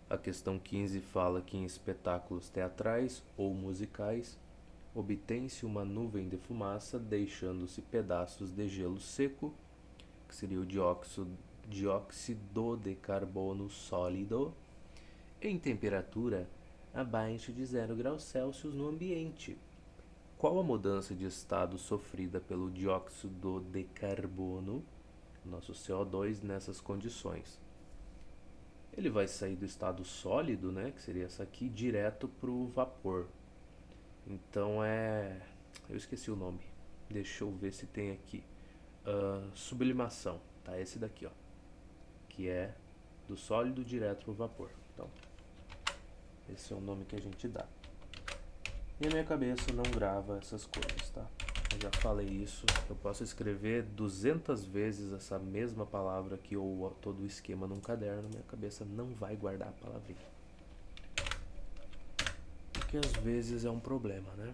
A questão 15 fala que em espetáculos teatrais ou musicais obtém-se uma nuvem de fumaça, deixando-se pedaços de gelo seco, que seria o dióxido de carbono sólido, em temperatura abaixo de 0 °C no ambiente. Qual a mudança de estado sofrida pelo dióxido de carbono, nosso CO2, nessas condições? Ele vai sair do estado sólido, né, que seria essa aqui, direto para o vapor. Então eu esqueci o nome. Deixa eu ver se tem aqui. Sublimação. Tá, esse daqui, ó. Que é do sólido direto para o vapor. Então, esse é o nome que a gente dá. E a minha cabeça não grava essas coisas, tá? Eu já falei isso. Eu posso escrever 200 vezes essa mesma palavra aqui ou todo o esquema num caderno. Minha cabeça não vai guardar a palavrinha. Que às vezes é um problema, né?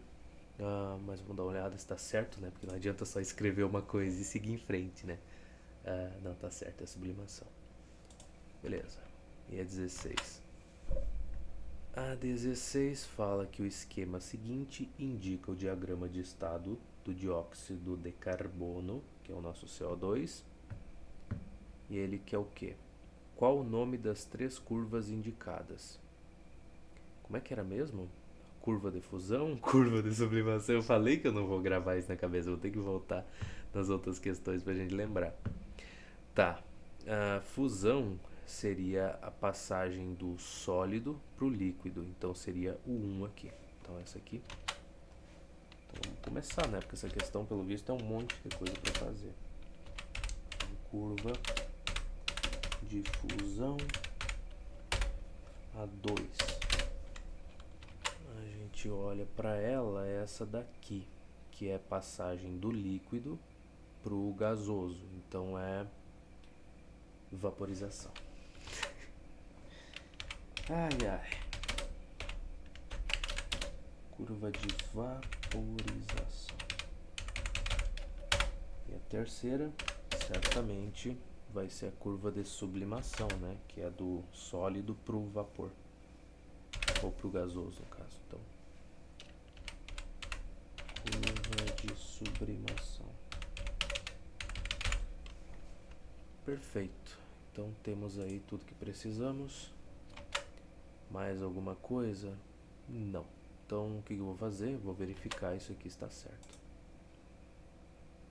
Mas vamos dar uma olhada se tá certo, né? Porque não adianta só escrever uma coisa e seguir em frente, né? Não, tá certo, é sublimação. Beleza. E a 16? A 16 fala que o esquema seguinte indica o diagrama de estado do dióxido de carbono, que é o nosso CO2. E ele quer o quê? Qual o nome das 3 curvas indicadas? Como é que era mesmo? Curva de fusão, curva de sublimação. Eu falei que eu não vou gravar isso na cabeça, eu vou ter que voltar nas outras questões pra gente lembrar. Tá, a fusão seria a passagem do sólido pro líquido, então seria o 1 aqui. Então essa aqui. Então vamos começar, né? Porque essa questão, pelo visto, é um monte de coisa para fazer. Curva de fusão a 2. A gente olha para ela, essa daqui, que é passagem do líquido pro gasoso. Então é vaporização. Ai, ai. Curva de vaporização. E a terceira, certamente, vai ser a curva de sublimação, né? Que é do sólido pro vapor. Ou pro gasoso, no caso. Então, curva de sublimação. Perfeito. Então temos aí tudo que precisamos. Mais alguma coisa? Não. Então o que eu vou fazer? Vou verificar isso aqui está certo.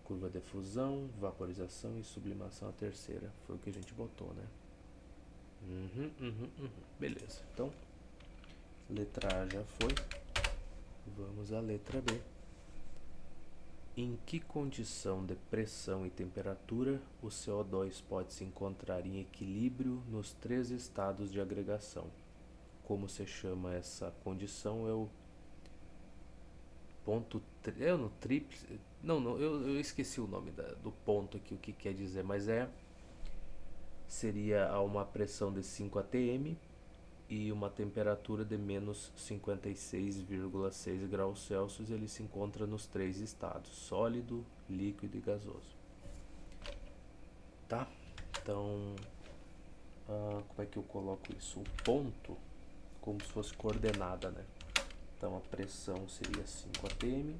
Curva de fusão, vaporização e sublimação a terceira. Foi o que a gente botou, né? Beleza. Então, letra A já foi. Vamos à letra B. Em que condição de pressão e temperatura o CO2 pode se encontrar em equilíbrio nos 3 estados de agregação? Como se chama essa condição? É o ponto. É no tríplice. Não, eu esqueci o nome do ponto aqui, o que quer dizer, mas seria a uma pressão de 5 atm e uma temperatura de menos 56,6 graus Celsius. Ele se encontra nos 3 estados: sólido, líquido e gasoso. Tá? Então, como é que eu coloco isso? O ponto, como se fosse coordenada, né? Então a pressão seria 5 atm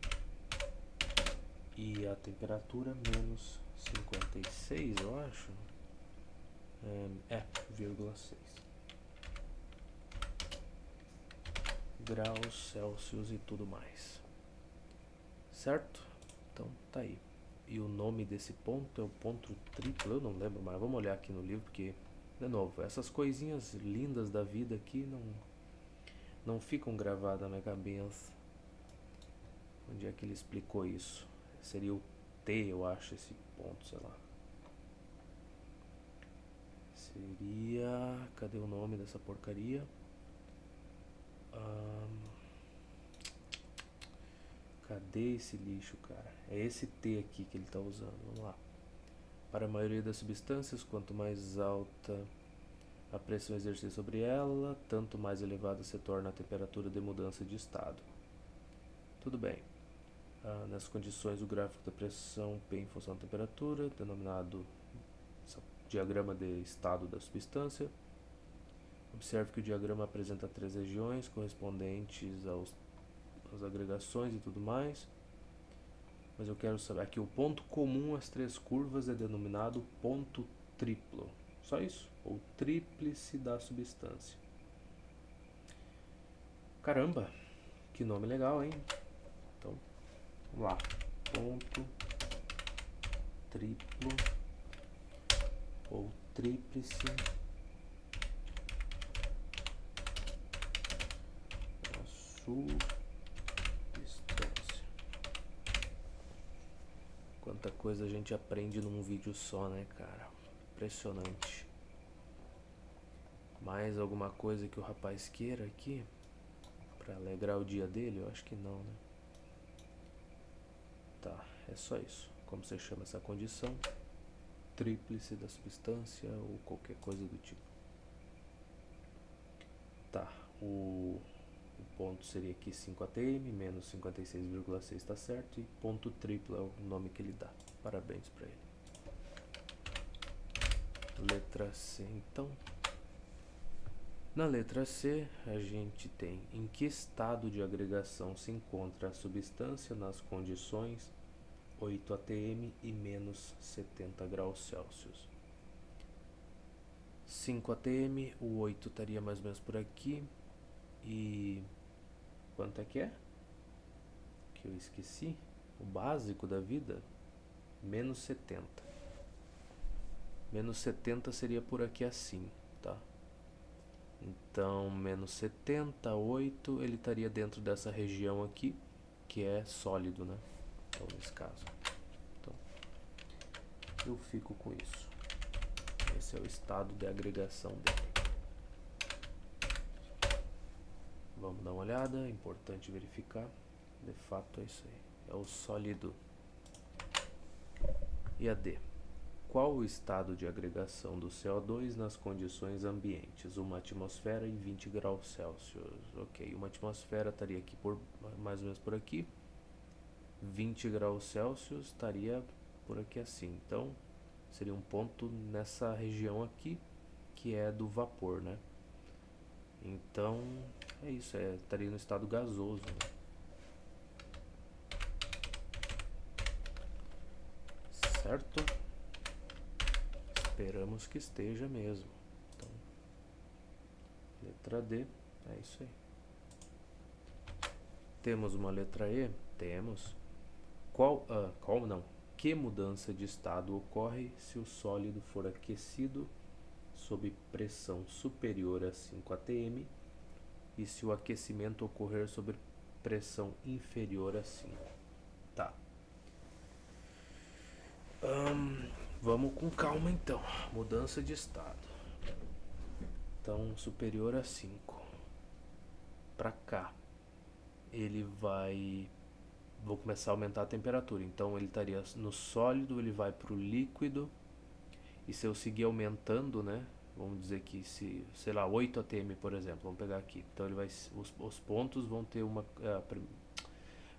e a temperatura menos 56, eu acho. 0,6 graus Celsius e tudo mais. Certo? Então tá aí. E o nome desse ponto é o ponto triplo, eu não lembro, mas vamos olhar aqui no livro, porque, de novo, essas coisinhas lindas da vida aqui não ficam gravadas na minha cabeça. Onde é que ele explicou isso? Seria o T, eu acho, esse ponto, sei lá. Seria... Cadê o nome dessa porcaria? Cadê esse lixo, cara? É esse T aqui que ele está usando. Vamos lá. Para a maioria das substâncias, quanto mais alta a pressão exercida sobre ela, tanto mais elevada se torna a temperatura de mudança de estado. Tudo bem. Nessas condições, o gráfico da pressão P em função da temperatura, denominado diagrama de estado da substância, Observe que o diagrama apresenta 3 regiões correspondentes às agregações e tudo mais. Mas eu quero saber, aqui o ponto comum às 3 curvas é denominado ponto triplo. Só isso? Ou tríplice da substância. Caramba, que nome legal, hein? Então, vamos lá. Ponto triplo ou tríplice da substância. Quanta coisa a gente aprende num vídeo só, né, cara? Impressionante. Mais alguma coisa que o rapaz queira aqui? Pra alegrar o dia dele? Eu acho que não, né? Tá, é só isso. Como você chama essa condição? Tríplice da substância ou qualquer coisa do tipo. Tá, o ponto seria aqui 5 atm, menos 56,6 tá certo, e ponto triplo é o nome que ele dá. Parabéns pra ele. Letra C, então. Na letra C, a gente tem em que estado de agregação se encontra a substância nas condições 8 atm e menos 70 graus Celsius. 5 atm, o 8 estaria mais ou menos por aqui. E quanto é que é? Que eu esqueci. O básico da vida, menos 70. Menos 70 seria por aqui assim, tá? Então, menos 70, 8, ele estaria dentro dessa região aqui, que é sólido, né? Então, nesse caso. Então, eu fico com isso. Esse é o estado de agregação dele. Vamos dar uma olhada, é importante verificar. De fato, é isso aí. É o sólido. E a D? Qual o estado de agregação do CO2 nas condições ambientes? Uma atmosfera em 20 graus Celsius. Ok, uma atmosfera estaria aqui por mais ou menos por aqui. 20 graus Celsius estaria por aqui assim. Então, seria um ponto nessa região aqui, que é do vapor, né? Então, é isso, estaria no estado gasoso, né? Certo? Esperamos que esteja mesmo. Então, letra D, é isso aí. Temos uma letra E? Temos. Qual não? Que mudança de estado ocorre se o sólido for aquecido sob pressão superior a 5 atm e se o aquecimento ocorrer sob pressão inferior a 5? Tá. Vamos com calma então. Mudança de estado. Então, superior a 5. Para cá, ele vai... Vou começar a aumentar a temperatura. Então, ele estaria no sólido, ele vai para o líquido. E se eu seguir aumentando, né? Vamos dizer que se, sei lá, 8 atm, por exemplo. Vamos pegar aqui. Então, ele vai, os pontos vão ter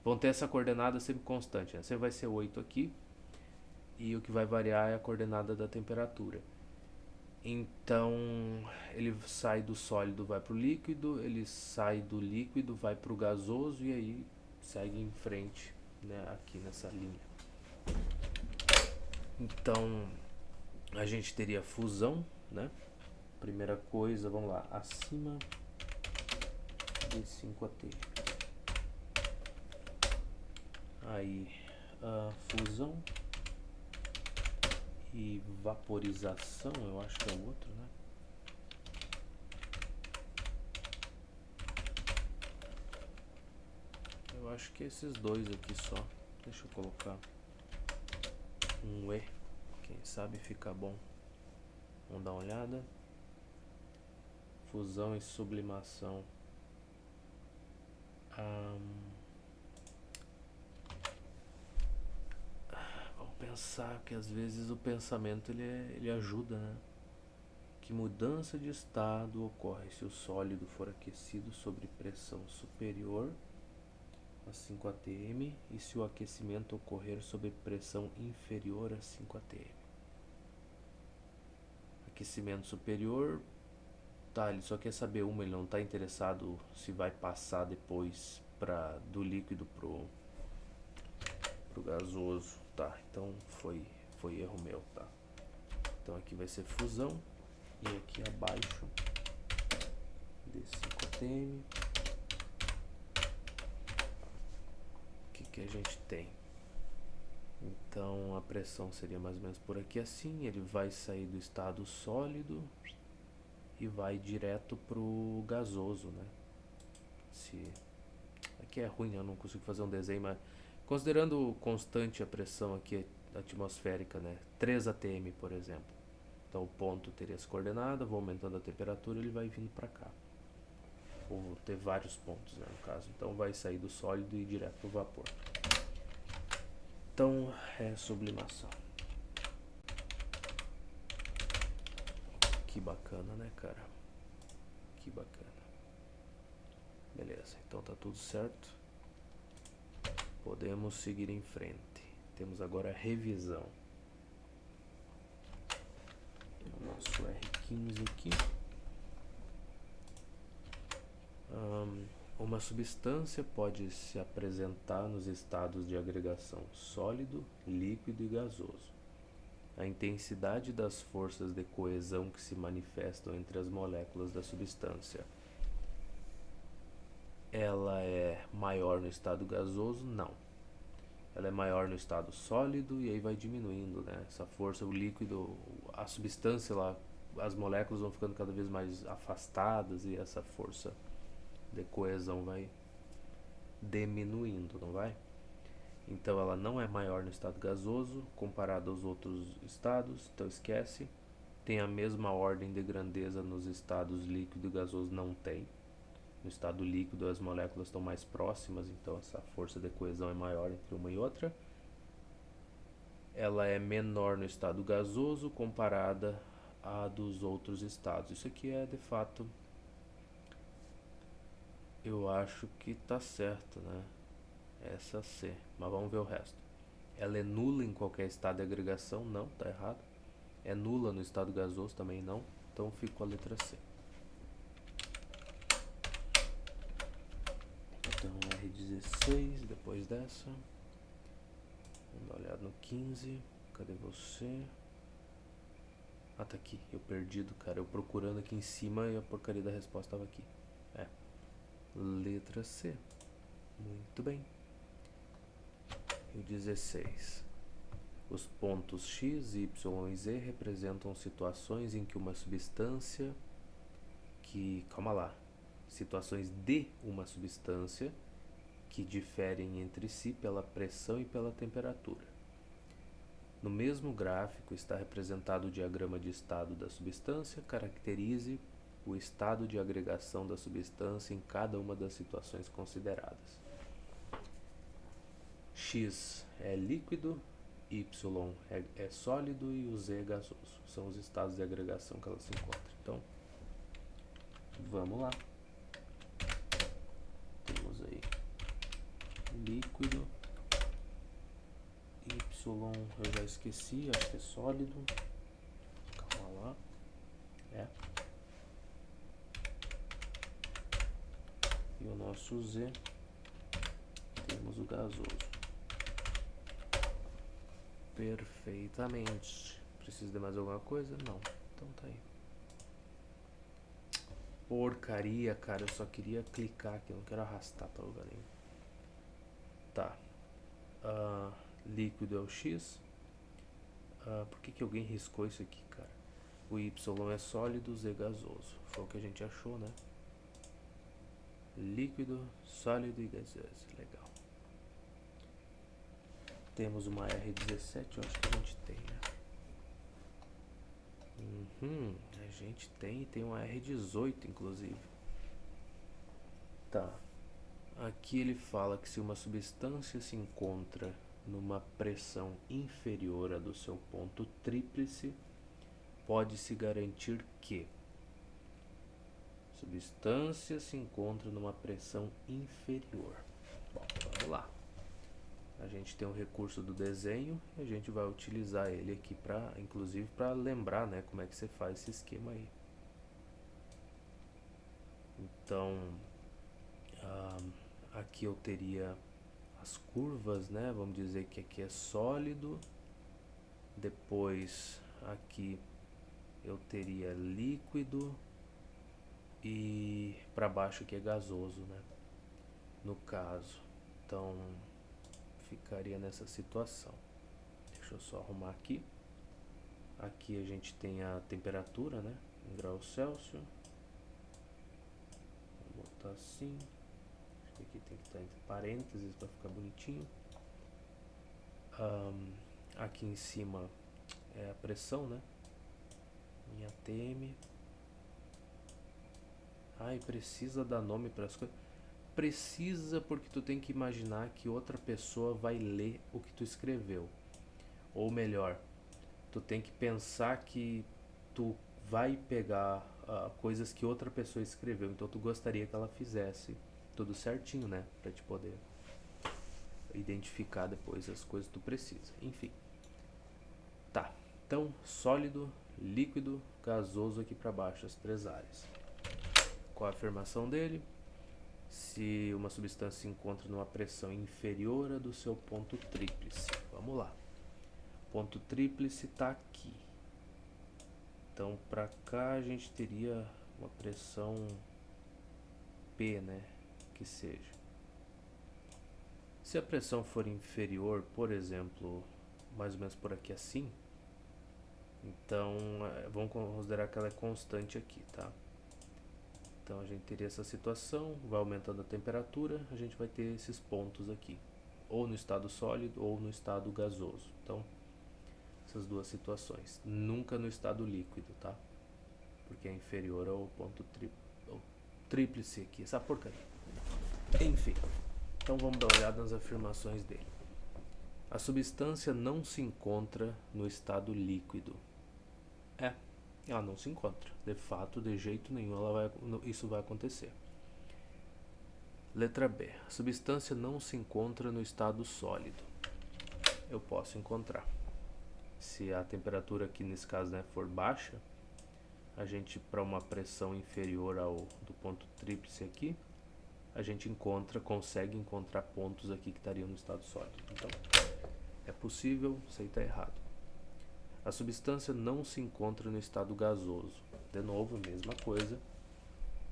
vão ter essa coordenada sempre constante, né? Sempre vai ser 8 aqui. E o que vai variar é a coordenada da temperatura. Então, ele sai do sólido, vai para o líquido, ele sai do líquido, vai para o gasoso e aí segue em frente, né, aqui nessa linha. Então, a gente teria fusão, né? Primeira coisa, vamos lá, acima de 5 atm. Aí, a fusão e vaporização, eu acho que é o outro, né? Eu acho que esses dois aqui só. Deixa eu colocar um E, quem sabe fica bom. Vamos dar uma olhada. Fusão e sublimação. Vamos pensar que às vezes o pensamento ele ajuda, né? Que mudança de estado ocorre se o sólido for aquecido sob pressão superior a 5 atm e se o aquecimento ocorrer sob pressão inferior a 5 atm. Aquecimento superior, Tá, ele só quer saber ele não tá interessado se vai passar depois do líquido pro gasoso. Tá, então foi erro meu, tá? Então aqui vai ser fusão e aqui abaixo D5ATM. O que a gente tem? Então a pressão seria mais ou menos por aqui assim, ele vai sair do estado sólido e vai direto pro gasoso, né? Aqui é ruim, eu não consigo fazer um desenho, mas considerando constante a pressão aqui atmosférica, né? 3 atm, por exemplo. Então o ponto teria essa coordenada, vou aumentando a temperatura, ele vai vindo para cá. Ou vou ter vários pontos, né, no caso. Então vai sair do sólido e ir direto pro vapor. Então é sublimação. Que bacana, né, cara? Que bacana. Beleza, então tá tudo certo. Podemos seguir em frente. Temos agora a revisão. O nosso R15 aqui. Uma substância pode se apresentar nos estados de agregação sólido, líquido e gasoso. A intensidade das forças de coesão que se manifestam entre as moléculas da substância, ela é maior no estado gasoso? Não. Ela é maior no estado sólido e aí vai diminuindo, né? Essa força, o líquido, a substância lá, as moléculas vão ficando cada vez mais afastadas e essa força de coesão vai diminuindo, não vai? Então ela não é maior no estado gasoso comparado aos outros estados, então esquece. Tem a mesma ordem de grandeza nos estados líquido e gasoso? Não tem. No estado líquido as moléculas estão mais próximas, então essa força de coesão é maior entre uma e outra. Ela é menor no estado gasoso comparada a dos outros estados. Isso aqui é de fato, eu acho que tá certo, né? Essa C, mas vamos ver o resto. Ela é nula em qualquer estado de agregação? Não, tá errado. É nula no estado gasoso? Também não. Então fico com a letra C. Então R16, depois dessa. Vamos dar uma olhada no 15. Cadê você? Ah, tá aqui. Eu perdido, cara. Eu procurando aqui em cima e a porcaria da resposta estava aqui. É. Letra C. Muito bem. E o 16. Os pontos X, Y e Z representam situações em que uma substância calma lá. Situações de uma substância que diferem entre si pela pressão e pela temperatura. No mesmo gráfico está representado o diagrama de estado da substância. Caracterize o estado de agregação da substância em cada uma das situações consideradas. X é líquido, Y é sólido e o Z é gasoso. São os estados de agregação que ela se encontra. Então, vamos lá. Temos aí líquido, Y eu já esqueci, acho que é sólido. Calma lá. É. E o nosso Z, temos o gasoso. Perfeitamente. Precisa de mais alguma coisa? Não. Então tá aí. Porcaria, cara. Eu só queria clicar aqui. Eu não quero arrastar pra lugar nenhum. Tá. Líquido é o X. Por que alguém riscou isso aqui, cara? O Y é sólido, Z gasoso. Foi o que a gente achou, né? Líquido, sólido e gasoso. Legal. Temos uma R17, eu acho que a gente tem, né? A gente tem uma R18, inclusive. Tá. Aqui ele fala que se uma substância se encontra numa pressão inferior à do seu ponto tríplice, pode-se garantir que substância se encontra numa pressão inferior. Bom, vamos lá. A gente tem um recurso do desenho e a gente vai utilizar ele aqui inclusive para lembrar, né, como é que você faz esse esquema aí. Então, aqui eu teria as curvas, né? Vamos dizer que aqui é sólido. Depois aqui eu teria líquido e para baixo aqui é gasoso, né? No caso, então ficaria nessa situação. Deixa eu só arrumar aqui. Aqui a gente tem a temperatura, né? Em graus Celsius. Vou botar assim. Acho que aqui tem que estar entre parênteses para ficar bonitinho. Aqui em cima é a pressão, né? Em ATM. Ai, precisa dar nome para as coisas. Precisa, porque tu tem que imaginar que outra pessoa vai ler o que tu escreveu. Ou melhor, tu tem que pensar que tu vai pegar coisas que outra pessoa escreveu. Então tu gostaria que ela fizesse tudo certinho, né? Pra te poder identificar depois as coisas que tu precisa. Enfim. Tá. Então, sólido, líquido, gasoso aqui pra baixo, as três áreas. Qual a afirmação dele? Se uma substância se encontra numa pressão inferior à do seu ponto tríplice. Vamos lá. Ponto tríplice está aqui. Então, para cá a gente teria uma pressão P, né? Que seja. Se a pressão for inferior, por exemplo, mais ou menos por aqui assim, então vamos considerar que ela é constante aqui, tá? Então a gente teria essa situação, vai aumentando a temperatura, a gente vai ter esses pontos aqui, ou no estado sólido ou no estado gasoso. Então, essas duas situações. Nunca no estado líquido, tá? Porque é inferior ao ponto tríplice aqui, essa porcaria. Enfim, então vamos dar uma olhada nas afirmações dele. A substância não se encontra no estado líquido. Ela não se encontra. De fato, de jeito nenhum isso vai acontecer. Letra B. A substância não se encontra no estado sólido. Eu posso encontrar. Se a temperatura aqui nesse caso, né, for baixa, a gente, para uma pressão inferior ao do ponto tríplice aqui, a gente consegue encontrar pontos aqui que estariam no estado sólido. Então, é possível, isso aí está errado. A substância não se encontra no estado gasoso. De novo, mesma coisa.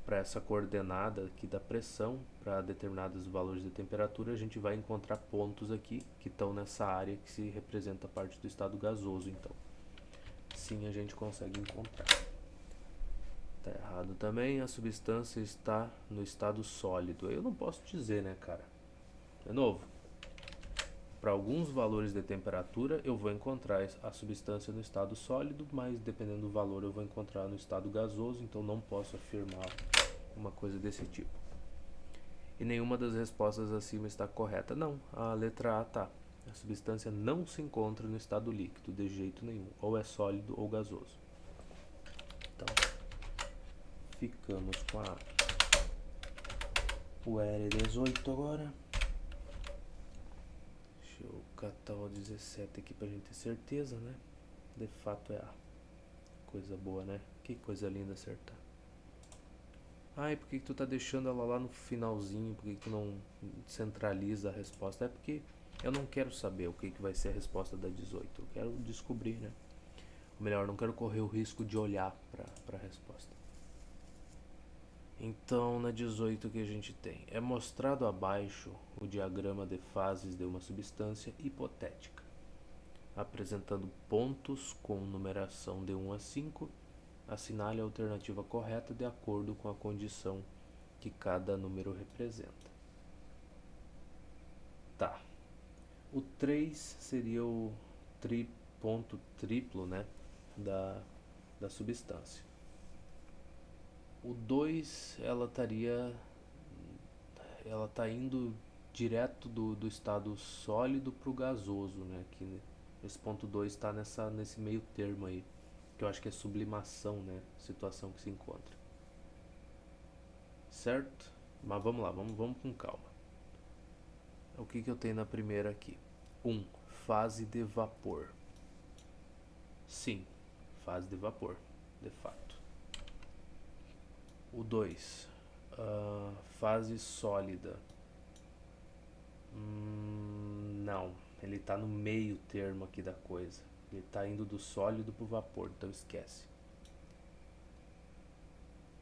Para essa coordenada aqui da pressão, para determinados valores de temperatura, a gente vai encontrar pontos aqui que estão nessa área que se representa a parte do estado gasoso. Então, sim, a gente consegue encontrar. Tá errado também, a substância está no estado sólido. Eu não posso dizer, né, cara? De novo, para alguns valores de temperatura eu vou encontrar a substância no estado sólido, mas dependendo do valor eu vou encontrar no estado gasoso, então não posso afirmar uma coisa desse tipo. E nenhuma das respostas acima está correta. Não, a letra A tá. A substância não se encontra no estado líquido de jeito nenhum, ou é sólido ou gasoso. Então, ficamos com o R18 agora. Deixa eu catar o 17 aqui pra gente ter certeza, né? De fato é A. Coisa boa, né? Que coisa linda acertar. Ai, por que tu tá deixando ela lá no finalzinho? Por que tu não centraliza a resposta? É porque eu não quero saber o que vai ser a resposta da 18. Eu quero descobrir, né? Ou melhor, não quero correr o risco de olhar pra resposta. Então, na 18 que a gente tem? É mostrado abaixo o diagrama de fases de uma substância hipotética, apresentando pontos com numeração de 1 a 5. Assinale a alternativa correta de acordo com a condição que cada número representa. Tá. O 3 seria o ponto triplo, né, da substância. O 2, ela tá indo direto do estado sólido para o gasoso, né? Que esse ponto 2 está nesse meio termo aí, que eu acho que é sublimação, né? Situação que se encontra. Certo? Mas vamos lá, vamos com calma. O que eu tenho na primeira aqui? 1. Fase de vapor. Sim, fase de vapor, de fato. O 2. Fase sólida. Não, ele está no meio termo aqui da coisa. Ele está indo do sólido para o vapor, então esquece.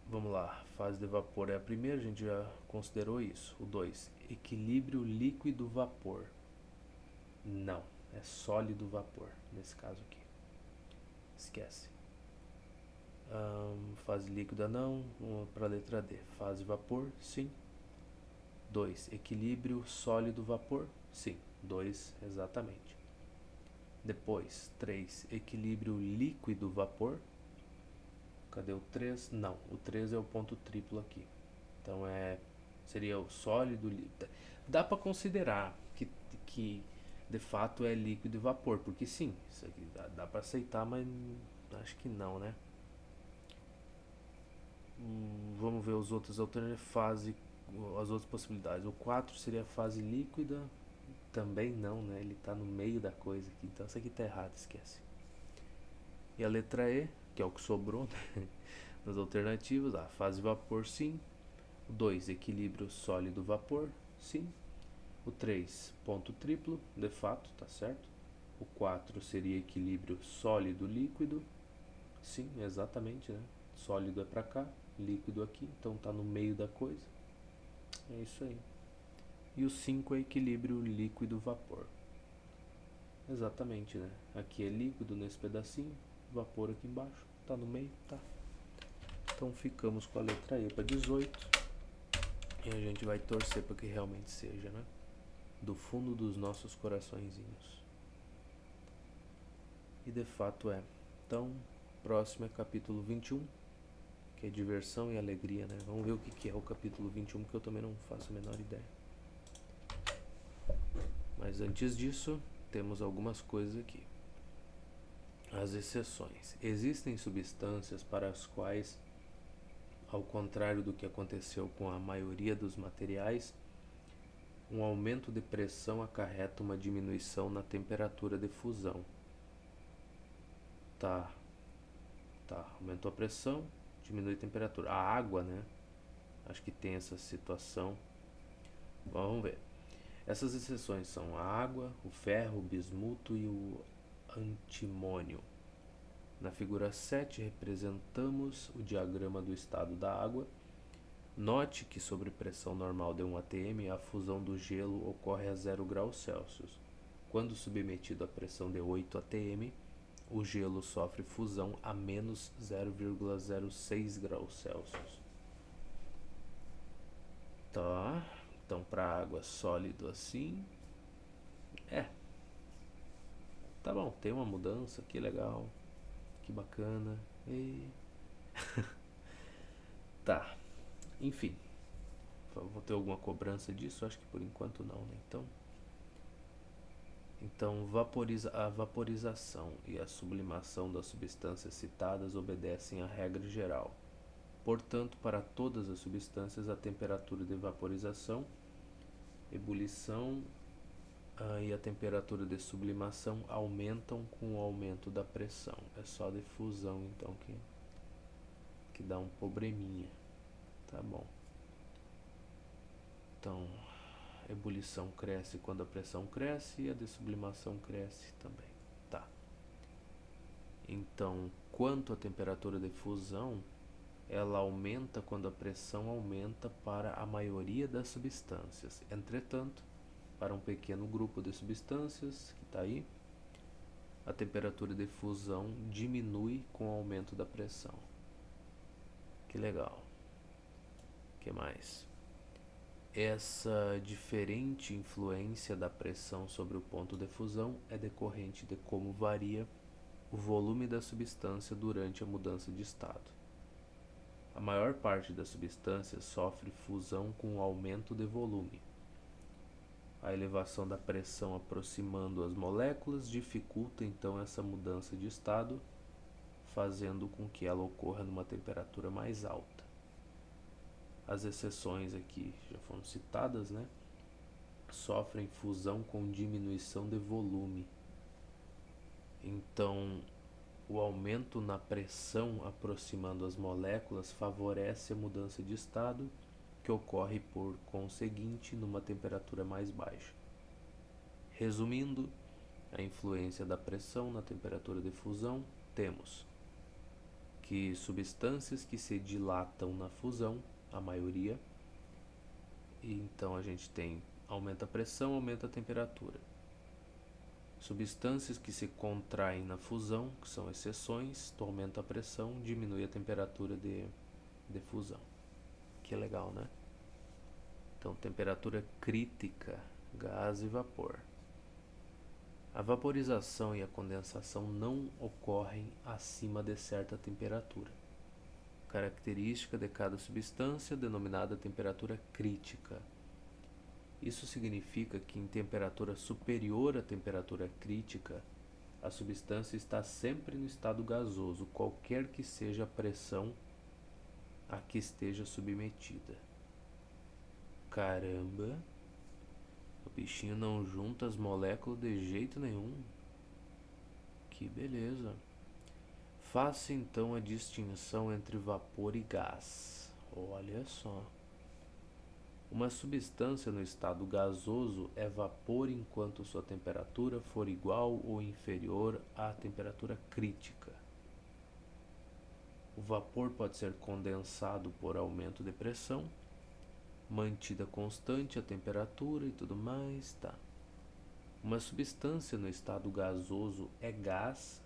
Vamos lá, fase de vapor é a primeira, a gente já considerou isso. O 2, equilíbrio líquido-vapor. Não, é sólido-vapor, nesse caso aqui. Esquece. Fase líquida não, vamos para a letra D. Fase vapor, sim. 2, equilíbrio sólido-vapor, sim. 2, exatamente. Depois, 3, equilíbrio líquido-vapor. Cadê o 3? Não, o 3 é o ponto triplo aqui. Então seria o sólido. Dá para considerar que de fato é líquido e vapor, porque sim, isso aqui dá para aceitar, mas acho que não, né? Vamos ver os outros alternativas, as outras possibilidades. O 4 seria a fase líquida, também não, né? Ele está no meio da coisa aqui, então isso aqui está errado, esquece. E a letra E, que é o que sobrou, né? Nas alternativas, a fase vapor, sim. O 2, equilíbrio sólido-vapor, sim. O 3, ponto triplo, de fato, tá certo. O 4 seria equilíbrio sólido-líquido, sim, exatamente, né? Sólido é pra cá, líquido aqui, então tá no meio da coisa. É isso aí. E o 5 é equilíbrio líquido-vapor. Exatamente, né? Aqui é líquido nesse pedacinho, vapor aqui embaixo, tá no meio, tá. Então ficamos com a letra E para 18. E a gente vai torcer para que realmente seja, né? Do fundo dos nossos coraçõezinhos. E de fato é. Então, próximo é capítulo 21, que é diversão e alegria, né? Vamos ver o que é o capítulo 21, que eu também não faço a menor ideia. Mas antes disso, temos algumas coisas aqui. As exceções. Existem substâncias para as quais, ao contrário do que aconteceu com a maioria dos materiais, um aumento de pressão acarreta uma diminuição na temperatura de fusão. Tá, aumentou a pressão, diminui a temperatura. A água, né? Acho que tem essa situação. Vamos ver. Essas exceções são a água, o ferro, o bismuto e o antimônio. Na figura 7 representamos o diagrama do estado da água. Note que sobre pressão normal de 1 atm a fusão do gelo ocorre a 0 graus Celsius. Quando submetido à pressão de 8 atm, o gelo sofre fusão a menos 0,06 graus Celsius. Tá, então para água sólido assim, tá bom, tem uma mudança, que legal, que bacana. Tá, enfim, vou ter alguma cobrança disso? Acho que por enquanto não, né? Então a vaporização e a sublimação das substâncias citadas obedecem à regra geral. Portanto, para todas as substâncias, a temperatura de vaporização, ebulição e a temperatura de sublimação aumentam com o aumento da pressão. É só de fusão, então, que dá um probleminha. Tá bom. Então, a ebulição cresce quando a pressão cresce e a de sublimação cresce também. Tá. Então, quanto à temperatura de fusão, ela aumenta quando a pressão aumenta para a maioria das substâncias. Entretanto, para um pequeno grupo de substâncias, que está aí, a temperatura de fusão diminui com o aumento da pressão. Que legal. O que mais? Essa diferente influência da pressão sobre o ponto de fusão é decorrente de como varia o volume da substância durante a mudança de estado. A maior parte das substâncias sofre fusão com o aumento de volume. A elevação da pressão aproximando as moléculas dificulta então essa mudança de estado, fazendo com que ela ocorra numa temperatura mais alta. As exceções aqui já foram citadas, né? Sofrem fusão com diminuição de volume. Então, o aumento na pressão aproximando as moléculas favorece a mudança de estado que ocorre por conseguinte numa temperatura mais baixa. Resumindo, a influência da pressão na temperatura de fusão, temos que substâncias que se dilatam na fusão, a maioria, e então a gente tem aumenta a pressão, aumenta a temperatura. Substâncias que se contraem na fusão, que são exceções, tu aumenta a pressão, diminui a temperatura de fusão. Que legal, né? Então, temperatura crítica, gás e vapor. A vaporização e a condensação não ocorrem acima de certa temperatura. Característica de cada substância denominada temperatura crítica. Isso significa que em temperatura superior à temperatura crítica, a substância está sempre no estado gasoso, qualquer que seja a pressão a que esteja submetida. Caramba! O bichinho não junta as moléculas de jeito nenhum. Que beleza! Faça então a distinção entre vapor e gás. Olha só. Uma substância no estado gasoso é vapor enquanto sua temperatura for igual ou inferior à temperatura crítica. O vapor pode ser condensado por aumento de pressão, mantida constante a temperatura e tudo mais, tá? Uma substância no estado gasoso é gás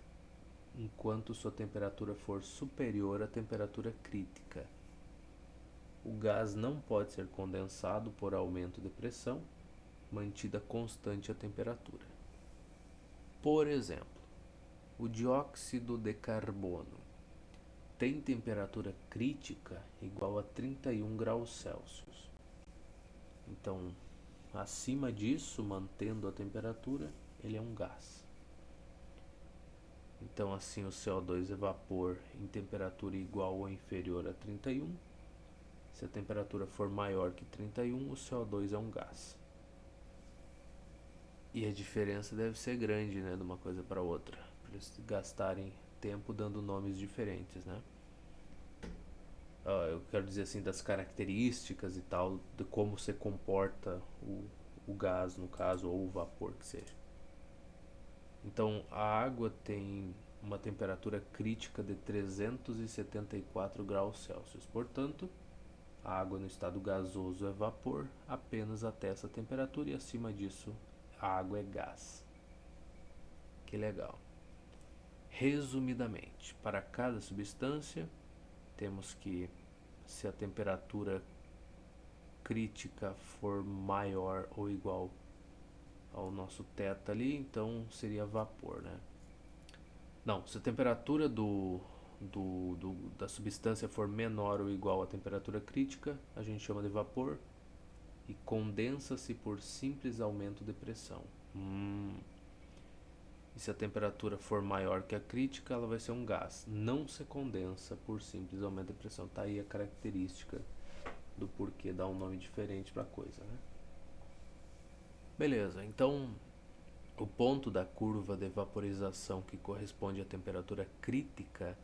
enquanto sua temperatura for superior à temperatura crítica. O gás não pode ser condensado por aumento de pressão, mantida constante a temperatura. Por exemplo, o dióxido de carbono tem temperatura crítica igual a 31 graus Celsius. Então, acima disso, mantendo a temperatura, ele é um gás. Então, assim, o CO2 é vapor em temperatura igual ou inferior a 31. Se a temperatura for maior que 31, o CO2 é um gás. E a diferença deve ser grande, né, de uma coisa para outra, para eles gastarem tempo dando nomes diferentes, né? Eu quero dizer assim, das características e tal, de como se comporta o gás, no caso, ou o vapor que seja. Então, a água tem uma temperatura crítica de 374 graus Celsius. Portanto, a água no estado gasoso é vapor apenas até essa temperatura e acima disso a água é gás. Que legal. Resumidamente, para cada substância temos que, se a temperatura crítica for maior ou igual ao nosso θ ali, então seria vapor, né? Não, se a temperatura da substância for menor ou igual à temperatura crítica, a gente chama de vapor e condensa-se por simples aumento de pressão. E se a temperatura for maior que a crítica, ela vai ser um gás. Não se condensa por simples aumento de pressão. Tá aí a característica do porquê dar um nome diferente para a coisa, né? Beleza, então o ponto da curva de vaporização que corresponde à temperatura crítica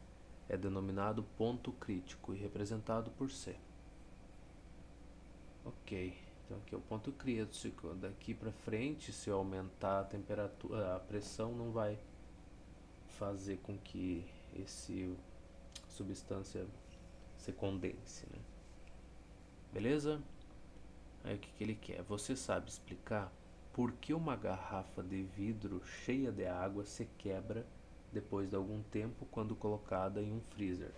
é denominado ponto crítico e representado por C. Ok, então aqui é o ponto crítico. Daqui para frente, se eu aumentar a temperatura, a pressão não vai fazer com que esse substância se condense, né? Beleza? Aí o que ele quer? Você sabe explicar por que uma garrafa de vidro cheia de água se quebra depois de algum tempo quando colocada em um freezer?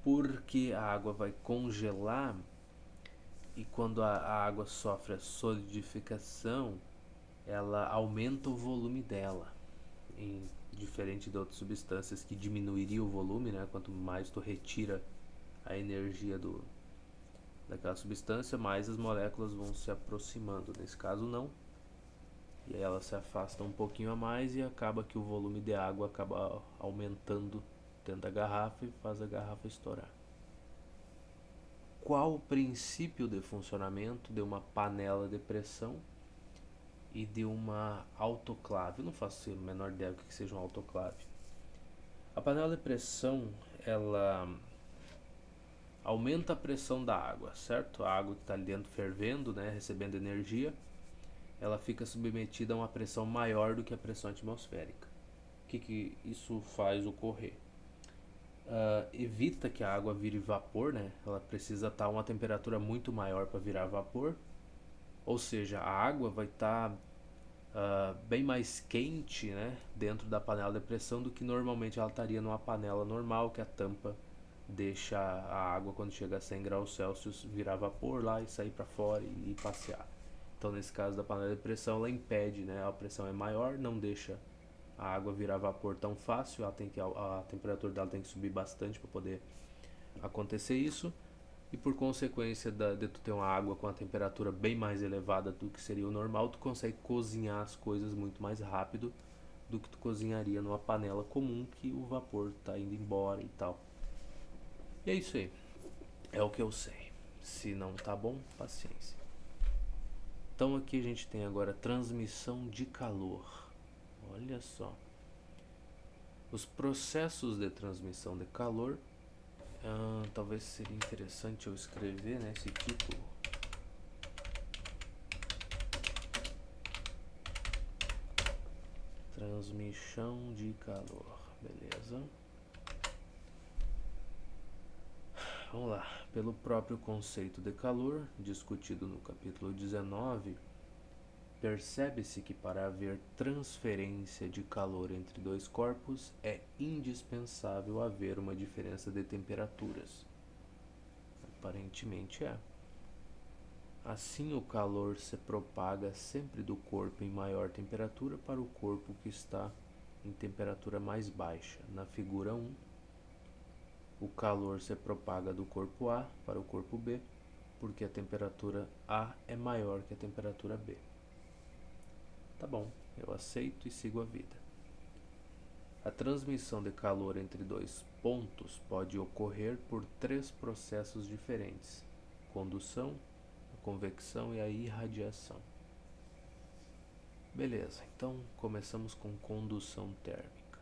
Porque a água vai congelar e quando a água sofre a solidificação, ela aumenta o volume dela, diferente de outras substâncias que diminuiria o volume, né? Quanto mais tu retira a energia daquela substância, mais as moléculas vão se aproximando. Nesse caso não, e aí ela se afasta um pouquinho a mais e acaba que o volume de água acaba aumentando dentro da garrafa e faz a garrafa estourar. Qual o princípio de funcionamento de uma panela de pressão e de uma autoclave? Eu não faço a menor ideia do que seja uma autoclave. A panela de pressão, ela aumenta a pressão da água, certo? A água que está ali dentro fervendo, né, recebendo energia, ela fica submetida a uma pressão maior do que a pressão atmosférica. O que isso faz ocorrer? Evita que a água vire vapor, né? Ela precisa estar a uma temperatura muito maior para virar vapor, ou seja, a água vai estar bem mais quente, né, dentro da panela de pressão do que normalmente ela estaria numa panela normal, que a tampa deixa a água, quando chega a 100 graus Celsius, virar vapor lá e sair para fora e passear. Então, nesse caso da panela de pressão, ela impede, né, a pressão é maior, não deixa a água virar vapor tão fácil, a temperatura dela tem que subir bastante para poder acontecer isso. E por consequência de tu ter uma água com a temperatura bem mais elevada do que seria o normal, tu consegue cozinhar as coisas muito mais rápido do que tu cozinharia numa panela comum, que o vapor tá indo embora e tal. E é isso aí, é o que eu sei. Se não tá bom, paciência. Então aqui a gente tem agora transmissão de calor. Olha só. Os processos de transmissão de calor. Talvez seria interessante eu escrever, né, esse título. Transmissão de calor, beleza? Vamos lá. Pelo próprio conceito de calor, discutido no capítulo 19, percebe-se que para haver transferência de calor entre dois corpos é indispensável haver uma diferença de temperaturas. Aparentemente é. Assim, o calor se propaga sempre do corpo em maior temperatura para o corpo que está em temperatura mais baixa. Na figura 1, o calor se propaga do corpo A para o corpo B, porque a temperatura A é maior que a temperatura B. Tá bom, eu aceito e sigo a vida. A transmissão de calor entre dois pontos pode ocorrer por 3 processos diferentes: condução, a convecção e a irradiação. Beleza, então começamos com condução térmica.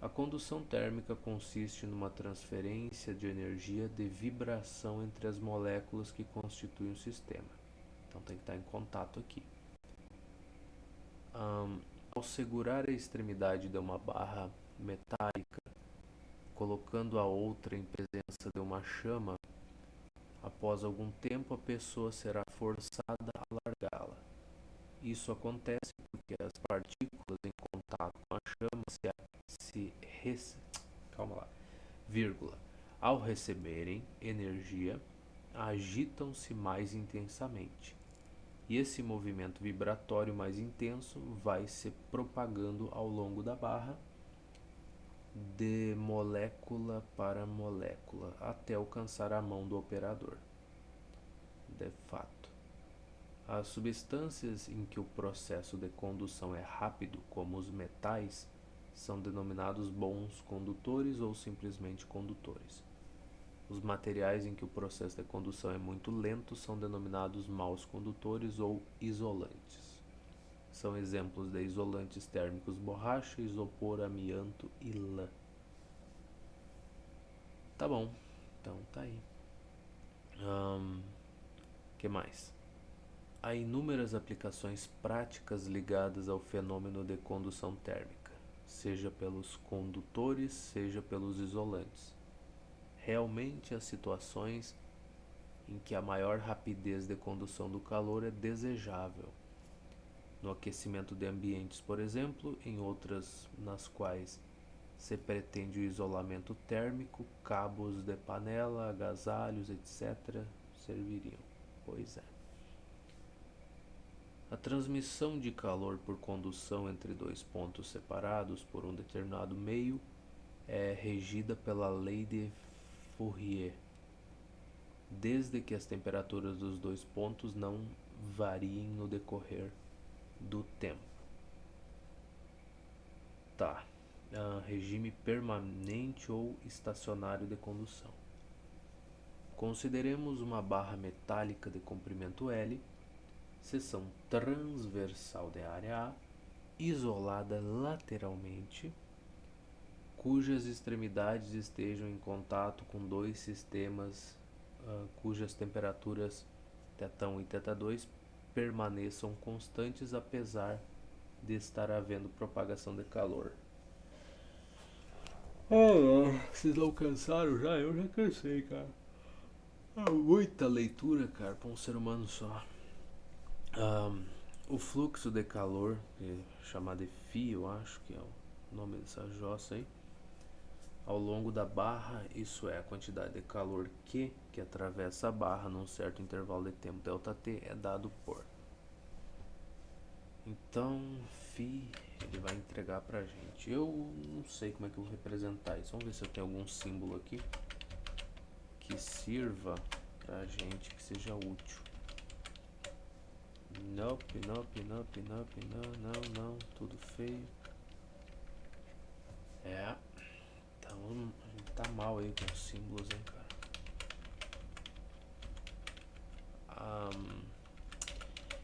A condução térmica consiste numa transferência de energia de vibração entre as moléculas que constituem o sistema. Então tem que estar em contato aqui. Ao segurar a extremidade de uma barra metálica, colocando a outra em presença de uma chama, após algum tempo a pessoa será forçada a largá-la. Isso acontece porque as partículas em contato com a chama ao receberem energia, agitam-se mais intensamente. E esse movimento vibratório mais intenso vai se propagando ao longo da barra, de molécula para molécula, até alcançar a mão do operador. De fato, as substâncias em que o processo de condução é rápido, como os metais, são denominados bons condutores ou simplesmente condutores. Os materiais em que o processo de condução é muito lento são denominados maus condutores ou isolantes. São exemplos de isolantes térmicos borracha, isopor, amianto e lã. Tá bom, então tá aí. Que mais? Há inúmeras aplicações práticas ligadas ao fenômeno de condução térmica, seja pelos condutores, seja pelos isolantes. Realmente, há situações em que a maior rapidez de condução do calor é desejável. No aquecimento de ambientes, por exemplo, em outras nas quais se pretende o isolamento térmico, cabos de panela, agasalhos, etc., serviriam. Pois é. A transmissão de calor por condução entre dois pontos separados por um determinado meio é regida pela lei de Fourier, desde que as temperaturas dos dois pontos não variem no decorrer do tempo. Tá. Regime permanente ou estacionário de condução. Consideremos uma barra metálica de comprimento L, seção transversal de área A, isolada lateralmente, cujas extremidades estejam em contato com dois sistemas cujas temperaturas θ1 e θ2 permaneçam constantes apesar de estar havendo propagação de calor. Vocês não cansaram já? Eu já cansei, cara. Muita leitura, cara, para um ser humano só. O fluxo de calor, chamado de fio, acho que é o nome dessa jossa aí, ao longo da barra, isso é a quantidade de calor que atravessa a barra num certo intervalo de tempo ΔT, é dado por. Então, φ, ele vai entregar pra gente. Eu não sei como é que eu vou representar isso. Vamos ver se eu tenho algum símbolo aqui que sirva pra gente, que seja útil. Nope, nope, nope, nope, não, tudo feio. Então a gente tá mal aí com os símbolos, hein, cara.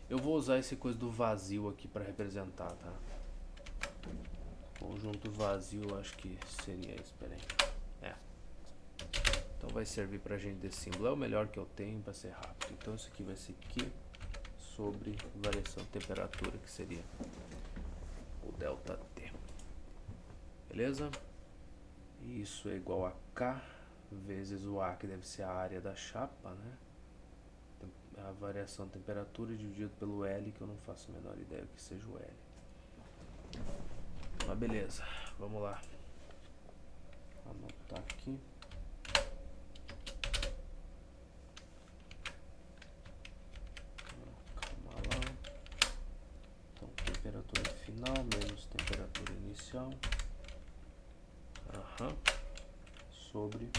Eu vou usar esse coisa do vazio aqui pra representar, tá? Conjunto vazio, acho que seria isso, peraí. Então vai servir pra gente desse símbolo. É o melhor que eu tenho pra ser rápido. Então isso aqui vai ser Q sobre variação de temperatura, que seria o ΔT. Beleza? Isso é igual a K vezes o A, que deve ser a área da chapa, né? A variação de temperatura dividido pelo L, que eu não faço a menor ideia que seja o L. Mas beleza, vamos lá. Anotar aqui. Calma lá. Então, temperatura final menos temperatura inicial. Sobre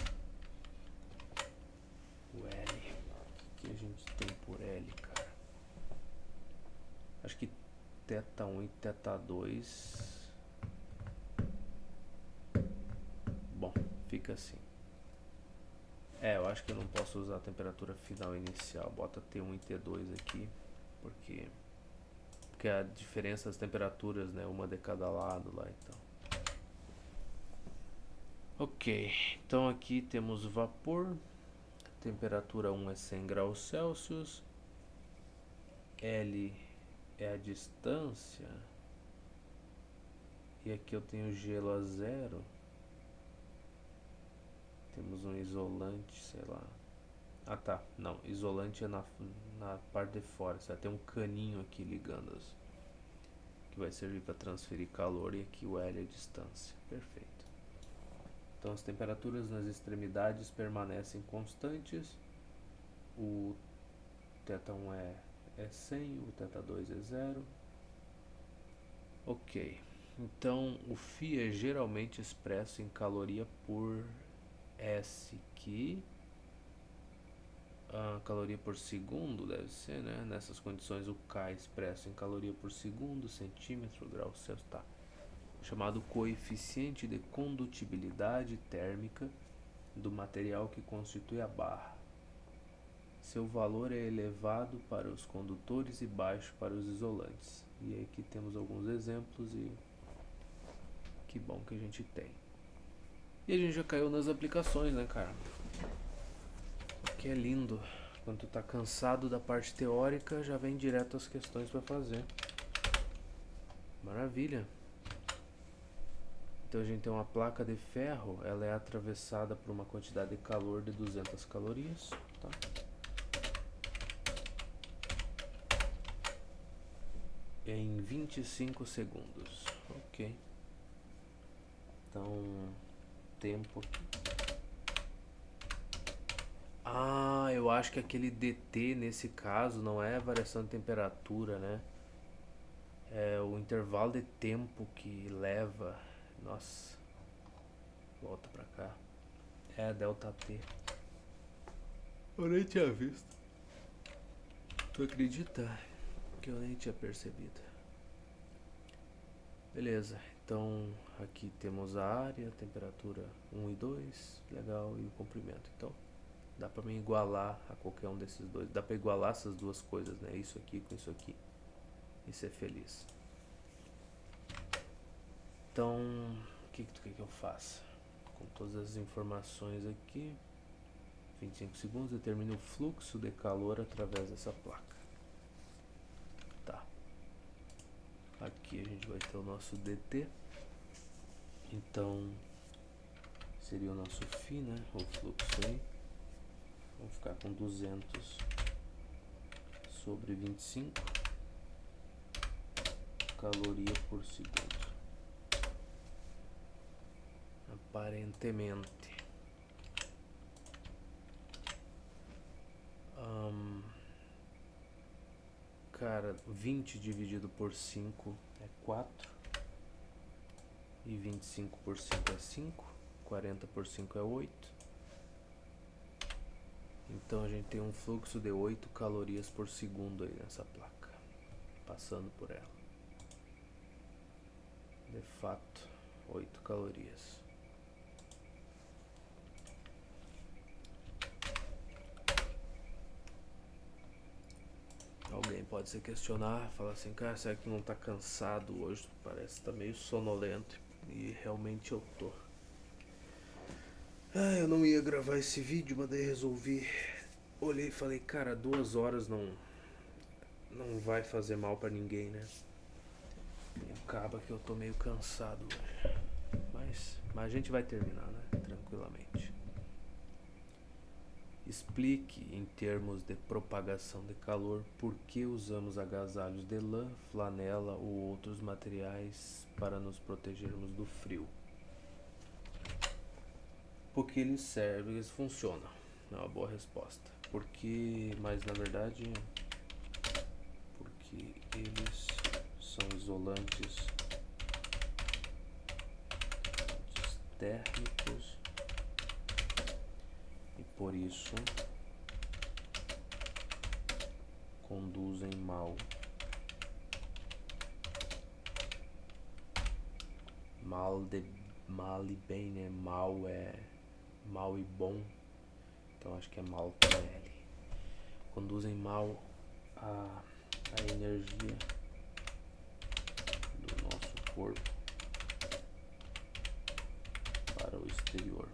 o L. O que a gente tem por L, cara? Acho que θ1 e θ2. Bom, fica assim. Eu acho que eu não posso usar a temperatura final inicial. Bota T1 e T2 aqui, porque a diferença das temperaturas, né? Uma de cada lado lá, então. Ok, então aqui temos vapor. Temperatura 1 é 100 graus Celsius. L é a distância. E aqui eu tenho gelo a 0. Temos um isolante, sei lá. Ah tá, não, isolante é na parte de fora. Você tem um caninho aqui ligando que vai servir para transferir calor, e aqui o L é a distância. Perfeito. Então as temperaturas nas extremidades permanecem constantes. O θ1 é 100, o θ2 é 0. Ok, então o φ é geralmente expresso em caloria por S, que caloria por segundo deve ser, né? Nessas condições o K é expresso em caloria por segundo, centímetro, grau Celsius, tá? Chamado coeficiente de condutibilidade térmica do material que constitui a barra. Seu valor é elevado para os condutores e baixo para os isolantes. E aqui temos alguns exemplos, e que bom que a gente tem. E a gente já caiu nas aplicações, né, cara? O que é lindo. Quando tu tá cansado da parte teórica, já vem direto às questões para fazer. Maravilha. Então a gente tem uma placa de ferro, ela é atravessada por uma quantidade de calor de 200 calorias, tá? Em 25 segundos, ok. Então, tempo. Eu acho que aquele dt nesse caso não é a variação de temperatura, né? É o intervalo de tempo que leva. Nossa, volta pra cá. É ΔT. Eu nem tinha visto. Tu acredita que eu nem tinha percebido? Beleza, então aqui temos a área, temperatura 1 e 2, legal, e o comprimento. Então dá pra me igualar a qualquer um desses dois. Dá pra igualar essas duas coisas, né? Isso aqui com isso aqui. E ser feliz. Então, que tu quer que eu faça? Com todas as informações aqui, 25 segundos, determine o fluxo de calor através dessa placa. Tá. Aqui a gente vai ter o nosso DT. Então, seria o nosso φ, né? O fluxo aí. Vamos ficar com 200 sobre 25 caloria por segundo. Aparentemente. Cara, 20 dividido por 5 é 4. E 25 por 5 é 5. 40 por 5 é 8. Então a gente tem um fluxo de 8 calorias por segundo aí nessa placa, passando por ela. De fato, 8 calorias. Alguém pode se questionar, falar assim, cara, será que não tá cansado hoje? Parece que tá meio sonolento. E realmente eu tô. Eu não ia gravar esse vídeo, mas daí resolvi. Olhei e falei, cara, 2 horas não vai fazer mal pra ninguém, né? E acaba que eu tô meio cansado hoje. Mas a gente vai terminar, né? Tranquilamente. Explique em termos de propagação de calor por que usamos agasalhos de lã, flanela ou outros materiais para nos protegermos do frio. Porque eles servem, eles funcionam. É uma boa resposta. Mas na verdade, porque eles são isolantes térmicos e por isso conduzem mal e bem, né? Mal é mal e bom, então acho que é mal com L. Conduzem mal a energia do nosso corpo para o exterior.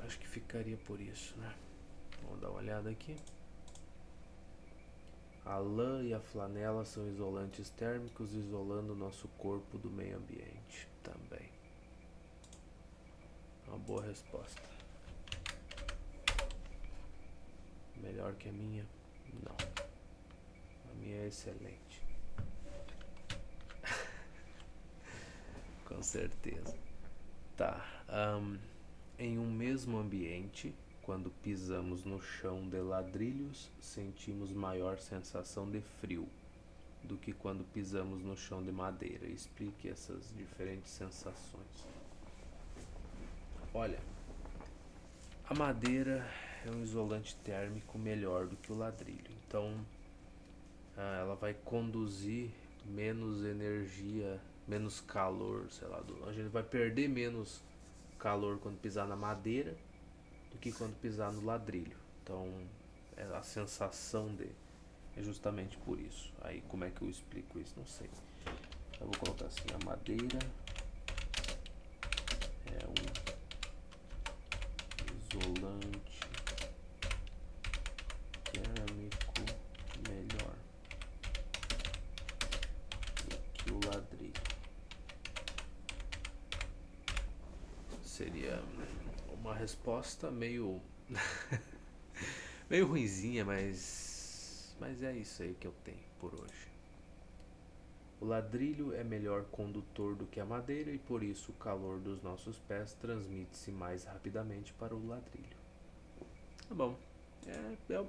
Acho que ficaria por isso, né? Vamos dar uma olhada aqui. A lã e a flanela são isolantes térmicos, isolando o nosso corpo do meio ambiente também. Uma boa resposta. Melhor que a minha? Não. A minha é excelente. Com certeza. Tá. Em um mesmo ambiente, quando pisamos no chão de ladrilhos, sentimos maior sensação de frio do que quando pisamos no chão de madeira. Explique essas diferentes sensações. Olha, a madeira é um isolante térmico melhor do que o ladrilho. Então, ela vai conduzir menos energia, menos calor, sei lá. A gente vai perder menos calor quando pisar na madeira do que quando pisar no ladrilho. Então, a sensação é justamente por isso. Aí, como é que eu explico isso? Não sei. Eu vou colocar assim: a madeira é um isolante térmico melhor do que o ladrilho. Seria uma resposta meio meio ruinzinha, mas é isso aí que eu tenho por hoje. O ladrilho é melhor condutor do que a madeira e por isso o calor dos nossos pés transmite-se mais rapidamente para o ladrilho. Tá bom.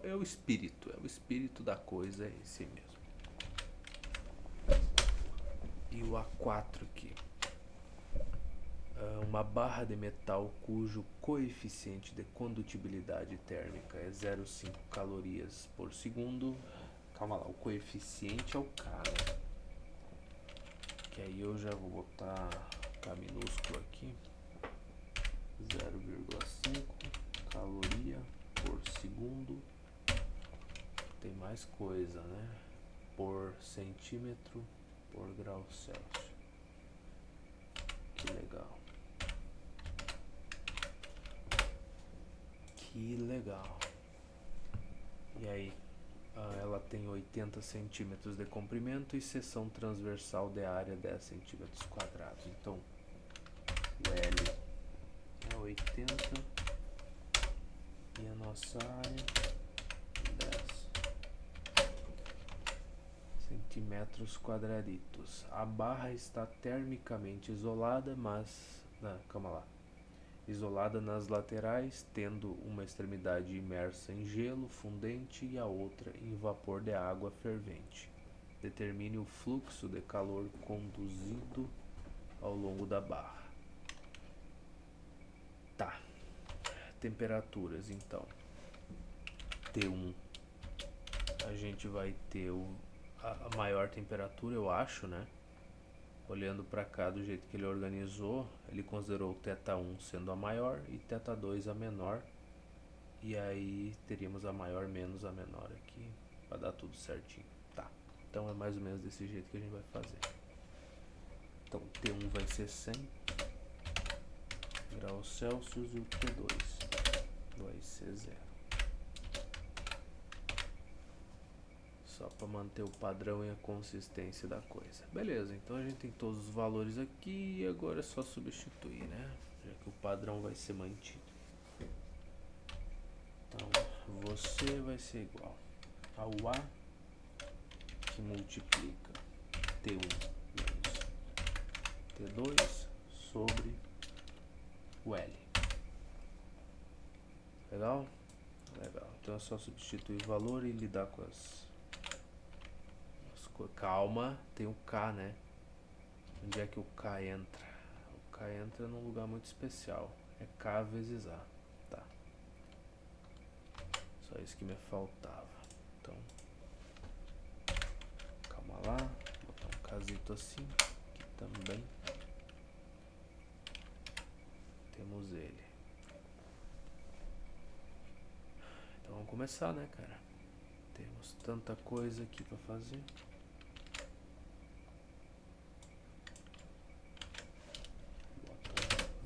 É o espírito da coisa, é esse mesmo. E o A4 aqui. Uma barra de metal cujo coeficiente de condutibilidade térmica é 0,5 calorias por segundo. Calma lá, o coeficiente é o K, né? Que aí eu já vou botar K minúsculo aqui. 0,5 caloria por segundo. Tem mais coisa, né? por centímetro por grau Celsius. Que legal. Que legal. E aí, ela tem 80 centímetros de comprimento e seção transversal de área 10 centímetros quadrados. Então, o L é 80 e a nossa área 10 centímetros quadraditos. A barra está termicamente isolada, mas... calma lá. Isolada nas laterais, tendo uma extremidade imersa em gelo fundente e a outra em vapor de água fervente. Determine o fluxo de calor conduzido ao longo da barra. Tá. Temperaturas, então. T1. A gente vai ter a maior temperatura, eu acho, né? Olhando para cá do jeito que ele organizou, ele considerou o θ1 sendo a maior e θ2 a menor. E aí teríamos a maior menos a menor aqui, para dar tudo certinho. Tá, então é mais ou menos desse jeito que a gente vai fazer. Então T1 vai ser 100 graus Celsius e o T2 vai ser 0. Só para manter o padrão e a consistência da coisa. Beleza, então a gente tem todos os valores aqui e agora é só substituir, né? Já que o padrão vai ser mantido. Então, você vai ser igual ao A que multiplica T1 menos T2 sobre o L. Legal? Legal. Então é só substituir o valor e lidar com as... Calma, tem o K, né? Onde é que o K entra? O K entra num lugar muito especial. É K vezes A. Tá. Só isso que me faltava. Então, calma lá. Vou botar um casito assim. Aqui também. Temos ele. Então vamos começar, né, cara? Temos tanta coisa aqui pra fazer.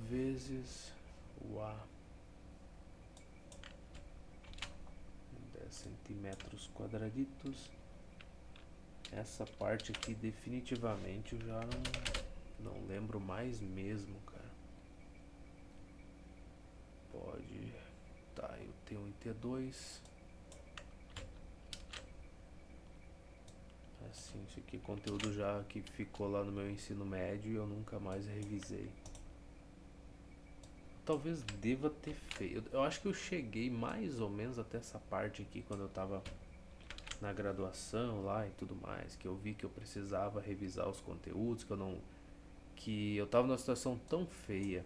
Vezes o A 10 centímetros quadraditos. Essa parte aqui definitivamente eu já não lembro mais mesmo, cara. Pode... Tá, eu tenho um T2. Assim, isso aqui é conteúdo já que ficou lá no meu ensino médio e eu nunca mais revisei. Talvez deva ter feito. Eu acho que eu cheguei mais ou menos até essa parte aqui quando eu tava na graduação lá e tudo mais, que eu vi que eu precisava revisar os conteúdos, que eu tava numa situação tão feia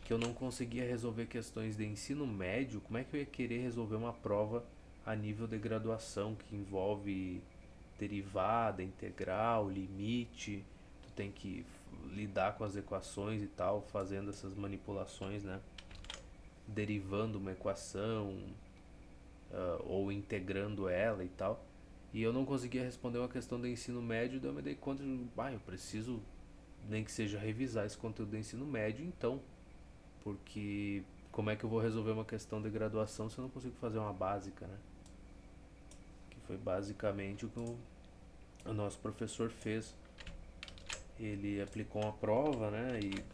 que eu não conseguia resolver questões de ensino médio. Como é que eu ia querer resolver uma prova a nível de graduação que envolve derivada, integral, limite? Tu tem que lidar com as equações e tal, fazendo essas manipulações, né? Derivando uma equação, ou integrando ela e tal. E eu não conseguia responder uma questão do ensino médio, daí eu me dei conta de, eu preciso nem que seja revisar esse conteúdo do ensino médio então, porque como é que eu vou resolver uma questão de graduação se eu não consigo fazer uma básica, né? Que foi basicamente o que o nosso professor fez. Ele aplicou uma prova, né? E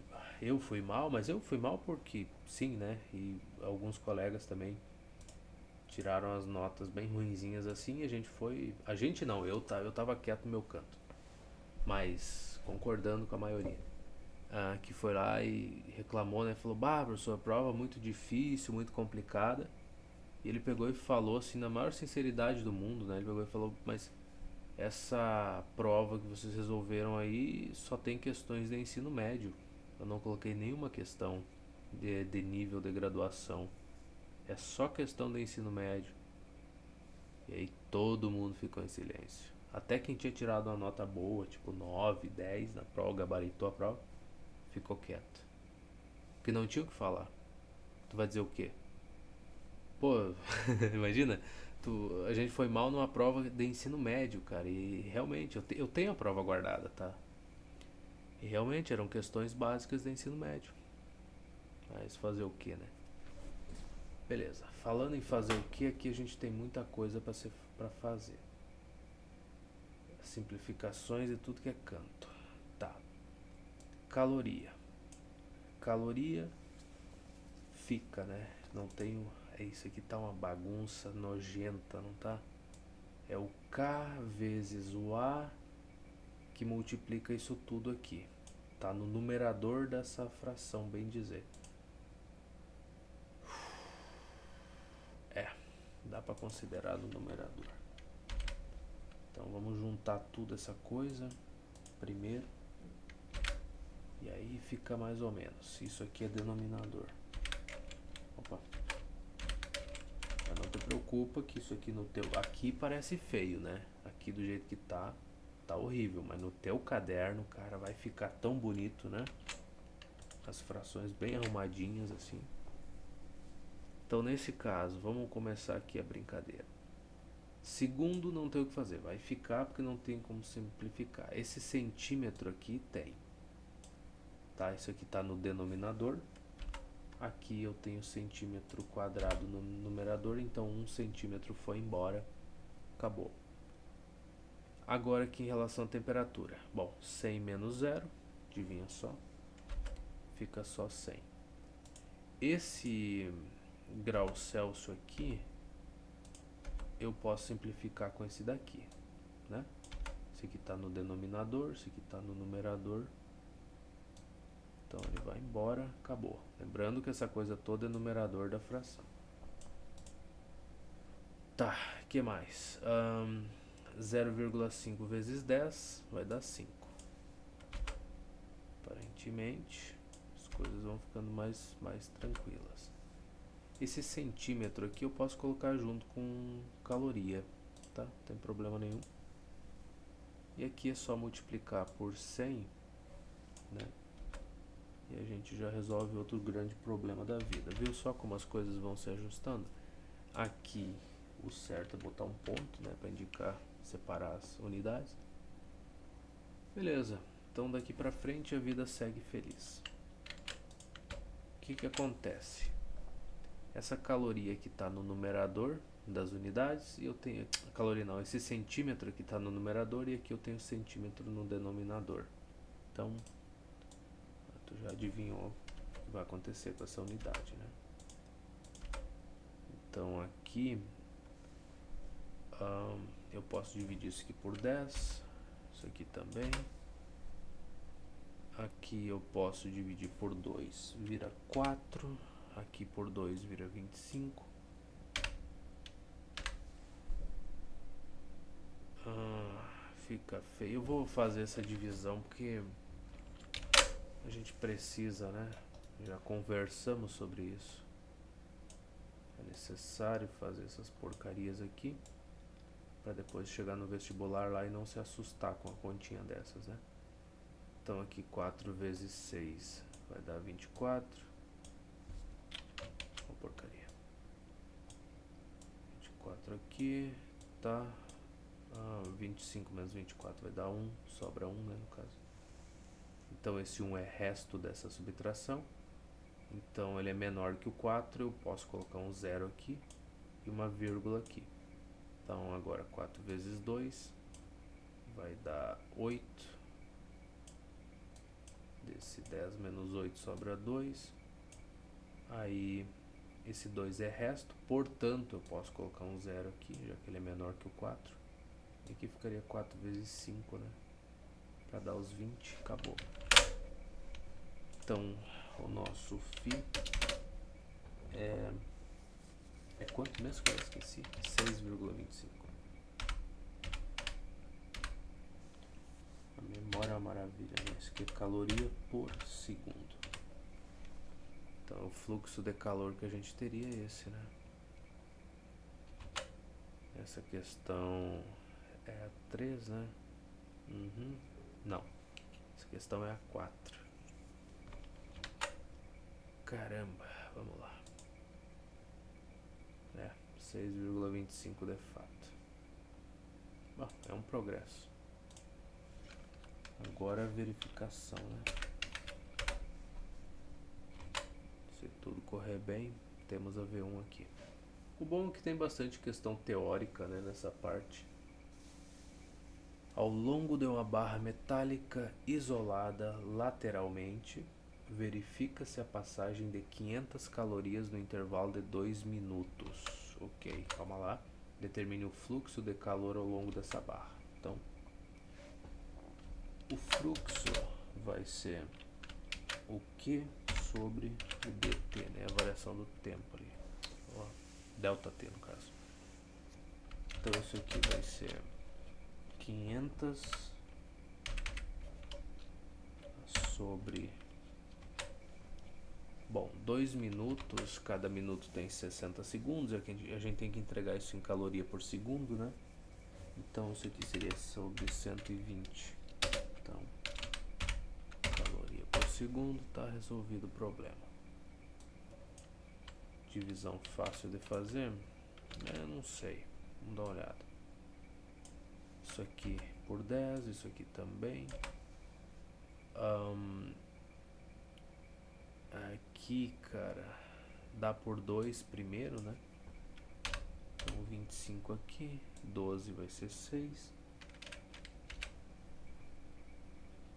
eu fui mal, mas eu fui mal porque sim, né? E alguns colegas também tiraram as notas bem ruinzinhas assim, e a gente foi... A gente não, eu tava quieto no meu canto, mas concordando com a maioria. Que foi lá e reclamou, né? Falou, professor, a prova é muito difícil, muito complicada. E ele pegou e falou assim, na maior sinceridade do mundo, né? Ele pegou e falou, mas essa prova que vocês resolveram aí só tem questões de ensino médio. Eu não coloquei nenhuma questão de nível de graduação. É só questão do ensino médio. E aí todo mundo ficou em silêncio. Até quem tinha tirado uma nota boa, tipo 9, 10 na prova, gabaritou a prova, ficou quieto. Porque não tinha o que falar. Tu vai dizer o quê? Pô, imagina, A gente foi mal numa prova de ensino médio, cara. E realmente, eu tenho a prova guardada, tá? E realmente eram questões básicas de ensino médio. Mas fazer o que, né? Beleza. Falando em fazer o que, aqui a gente tem muita coisa pra fazer. Simplificações e tudo que é canto. Tá. Caloria. Caloria fica, né? Não tenho. É isso aqui, tá uma bagunça nojenta, não tá? É o K vezes o A que multiplica isso tudo aqui. Tá no numerador dessa fração, bem dizer. É, dá pra considerar no numerador. Então vamos juntar tudo essa coisa primeiro. E aí fica mais ou menos. Isso aqui é denominador. Opa. Mas não te preocupa que isso aqui no teu... Aqui parece feio, né? Aqui do jeito que tá horrível. Mas no teu caderno, cara, vai ficar tão bonito, né? As frações bem arrumadinhas assim. Então nesse caso, vamos começar aqui a brincadeira. Segundo não tem o que fazer, vai ficar porque não tem como simplificar. Esse centímetro aqui tem. Tá? Isso aqui tá no denominador. Aqui eu tenho centímetro quadrado no numerador, então 1 centímetro foi embora. Acabou. Agora aqui em relação à temperatura. Bom, 100 menos 0, adivinha só, fica só 100. Esse grau Celsius aqui, eu posso simplificar com esse daqui, né? Esse aqui está no denominador, esse aqui está no numerador. Então ele vai embora, acabou. Lembrando que essa coisa toda é numerador da fração. Tá, o que mais? 0,5 vezes 10 vai dar 5. Aparentemente, as coisas vão ficando mais tranquilas. Esse centímetro aqui eu posso colocar junto com caloria, tá? Não tem problema nenhum. E aqui é só multiplicar por 100, né? E a gente já resolve outro grande problema da vida. Viu só como as coisas vão se ajustando? Aqui o certo é botar um ponto, né, para indicar, separar as unidades. Beleza. Então daqui pra frente a vida segue feliz. O que acontece? Essa caloria que está no numerador das unidades, e eu tenho caloria não, esse centímetro que está no numerador, e aqui eu tenho centímetro no denominador. Então tu já adivinhou o que vai acontecer com essa unidade, né? Então aqui eu posso dividir isso aqui por 10, isso aqui também. Aqui eu posso dividir por 2, vira 4. Aqui por 2 vira 25. Fica feio. Eu vou fazer essa divisão porque a gente precisa, né? Já conversamos sobre isso. É necessário fazer essas porcarias aqui para depois chegar no vestibular lá e não se assustar com a continha dessas, né? Então aqui 4 vezes 6 vai dar 24. Uma porcaria. 24 aqui, tá? 25 menos 24 vai dar 1, sobra 1, né, no caso. Então esse 1 é resto dessa subtração. Então ele é menor que o 4, eu posso colocar um 0 aqui e uma vírgula aqui. Então agora 4 vezes 2 vai dar 8. Desse 10 menos 8 sobra 2. Aí esse 2 é resto, portanto eu posso colocar um 0 aqui, já que ele é menor que o 4. E aqui ficaria 4 vezes 5, né? Para dar os 20, acabou. Então o nosso φ é quanto mesmo que eu esqueci? 6,25. A memória é uma maravilha, né? Isso aqui é caloria por segundo. Então o fluxo de calor que a gente teria é esse, né? Essa questão é a 3, né? Não, essa questão é a 4. Caramba, vamos lá. 6,25 de fato. Bom, é um progresso. Agora a verificação, né? Se tudo correr bem, temos a V1 aqui. O bom é que tem bastante questão teórica, né, nessa parte. Ao longo de uma barra metálica isolada lateralmente, verifica-se a passagem de 500 calorias no intervalo de 2 minutos. Ok, calma lá. Determine o fluxo de calor ao longo dessa barra. Então, o fluxo vai ser o Q sobre o dt, né? A variação do tempo ali. Ó, delta T no caso. Então isso aqui vai ser 500 sobre... Bom, 2 minutos, cada minuto tem 60 segundos, a gente tem que entregar isso em caloria por segundo, né? Então isso aqui seria sobre 120. Então, caloria por segundo, tá resolvido o problema. Divisão fácil de fazer? Não sei, vamos dar uma olhada. Isso aqui por 10, isso aqui também. Aqui, cara, dá por 2 primeiro, né? Então 25 aqui, 12 vai ser 6.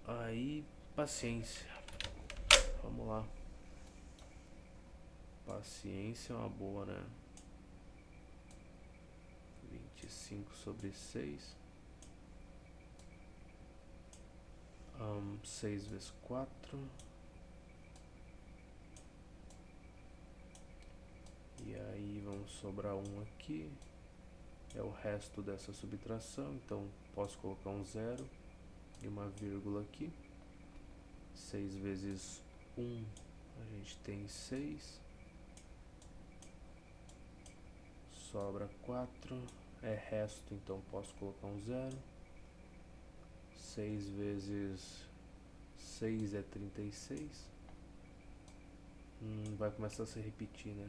Aí, paciência. Vamos lá. Paciência é uma boa, né? 25 sobre 6. 6 vezes 4. E aí vamos sobrar 1 aqui. É o resto dessa subtração. Então posso colocar um 0 e uma vírgula aqui. 6 vezes 1, a gente tem 6. Sobra 4. É resto, então posso colocar um 0. 6 vezes 6 é 36. Vai começar a se repetir, né?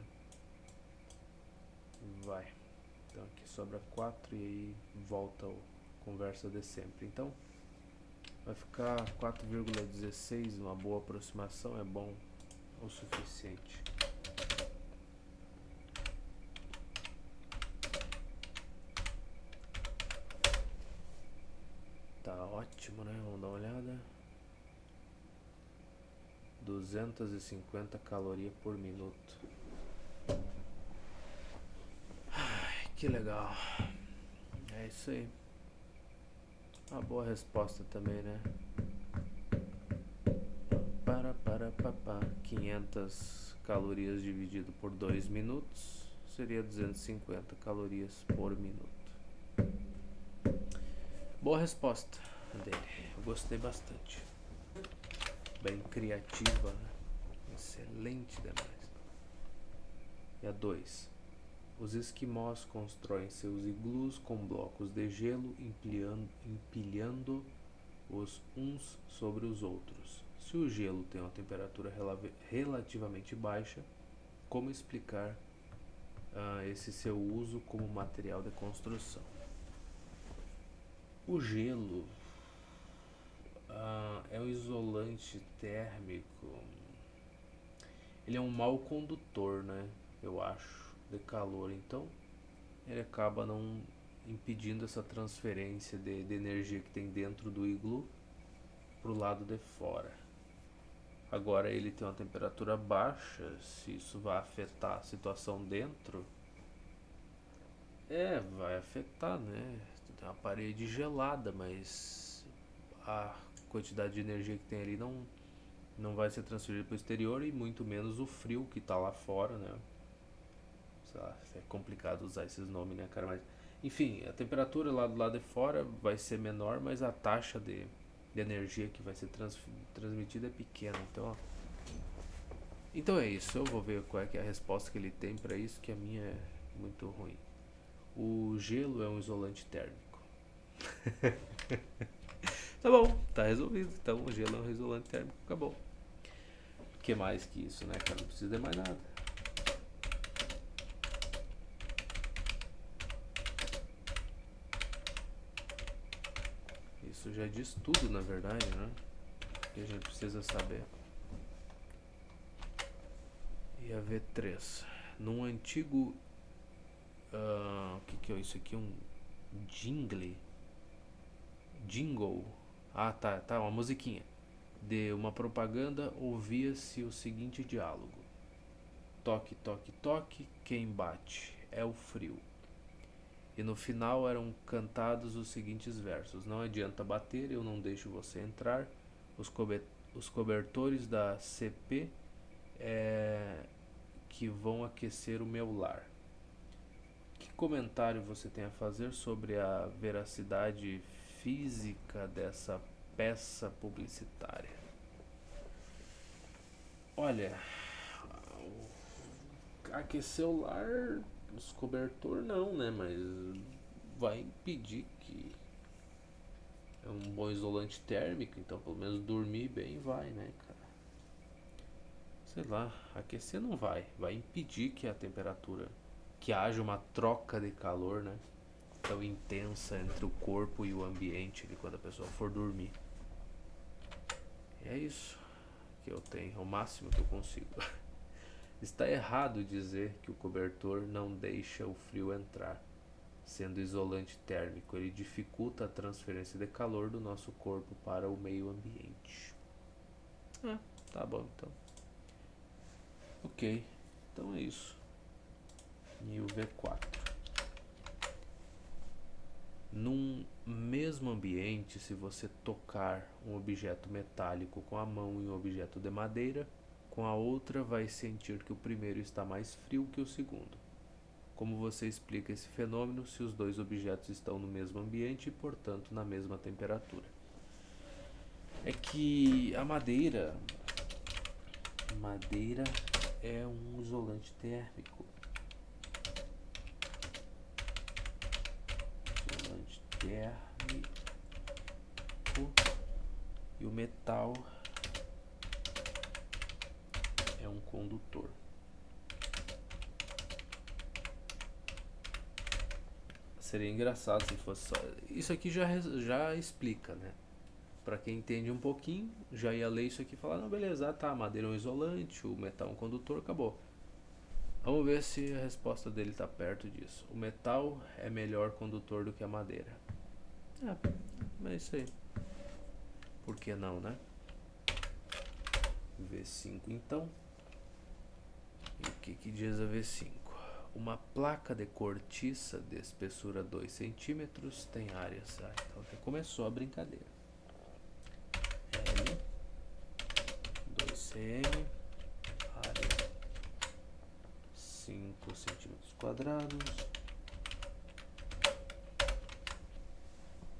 Vai. Então aqui sobra 4 e aí volta a conversa de sempre. Então vai ficar 4,16, uma boa aproximação, é bom o suficiente. Tá ótimo, né? Vamos dar uma olhada. 250 calorias por minuto. Ai, que legal. É isso aí. Uma boa resposta também, né? 500 calorias dividido por 2 minutos seria 250 calorias por minuto. Boa resposta dele. Eu gostei bastante. Bem criativa, né? Excelente demais. E a 2. Os esquimós constroem seus iglus com blocos de gelo, empilhando-os uns sobre os outros. Se o gelo tem uma temperatura relativamente baixa, como explicar esse seu uso como material de construção? O gelo é um isolante térmico. Ele é um mau condutor, né? Eu acho, de calor. Então, ele acaba não impedindo essa transferência de energia que tem dentro do iglu para o lado de fora. Agora ele tem uma temperatura baixa, se isso vai afetar a situação dentro, vai afetar, né? Tem uma parede gelada, mas a quantidade de energia que tem ali não vai ser transferida para o exterior e muito menos o frio que está lá fora, né? Sei lá, é complicado usar esses nomes, né, cara? Mas, enfim, a temperatura lá do lado de fora vai ser menor, mas a taxa de energia que vai ser transmitida é pequena. Então é isso. Eu vou ver qual é que é a resposta que ele tem para isso, que a minha é muito ruim. O gelo é um isolante térmico. Tá bom, tá resolvido. Então o gelo é um isolante térmico, acabou. O que mais que isso, né, cara? Não precisa de mais nada. já diz tudo, na verdade, né? Que a gente precisa saber. E a V3. Num antigo... o que é isso aqui? Um jingle. Ah, tá, uma musiquinha. De uma propaganda ouvia-se o seguinte diálogo: toque, toque, toque, quem bate é o frio. E no final eram cantados os seguintes versos: não adianta bater, eu não deixo você entrar. Os cobertores da CP que vão aquecer o meu lar. Que comentário você tem a fazer sobre a veracidade física dessa peça publicitária? Olha, aquecer o lar, os cobertor não, né? Mas vai impedir que é um bom isolante térmico, então pelo menos dormir bem vai, né, cara? Sei lá, aquecer não vai impedir que a temperatura, que haja uma troca de calor, né? Tão intensa entre o corpo e o ambiente ali quando a pessoa for dormir. E é isso que eu tenho, é o máximo que eu consigo. Está errado dizer que o cobertor não deixa o frio entrar. Sendo isolante térmico, ele dificulta a transferência de calor do nosso corpo para o meio ambiente. Tá bom então. Ok, então é isso. E o V4. Num mesmo ambiente, se você tocar um objeto metálico com a mão e um objeto de madeira, com a outra vai sentir que o primeiro está mais frio que o segundo. Como você explica esse fenômeno se os dois objetos estão no mesmo ambiente e, portanto, na mesma temperatura? É que a madeira é um isolante térmico. Isolante térmico. E o metal é um condutor. Seria engraçado se fosse só... Isso aqui já explica, né? Pra quem entende um pouquinho, já ia ler isso aqui e falar: não, beleza, tá, a madeira é um isolante, o metal é um condutor, acabou. Vamos ver se a resposta dele tá perto disso. O metal é melhor condutor do que a madeira. É isso aí. Por que não, né? V5 então. E o que diz a V5? Uma placa de cortiça de espessura 2 centímetros tem áreas. Então já começou a brincadeira. L 2 cm, área 5 centímetros quadrados.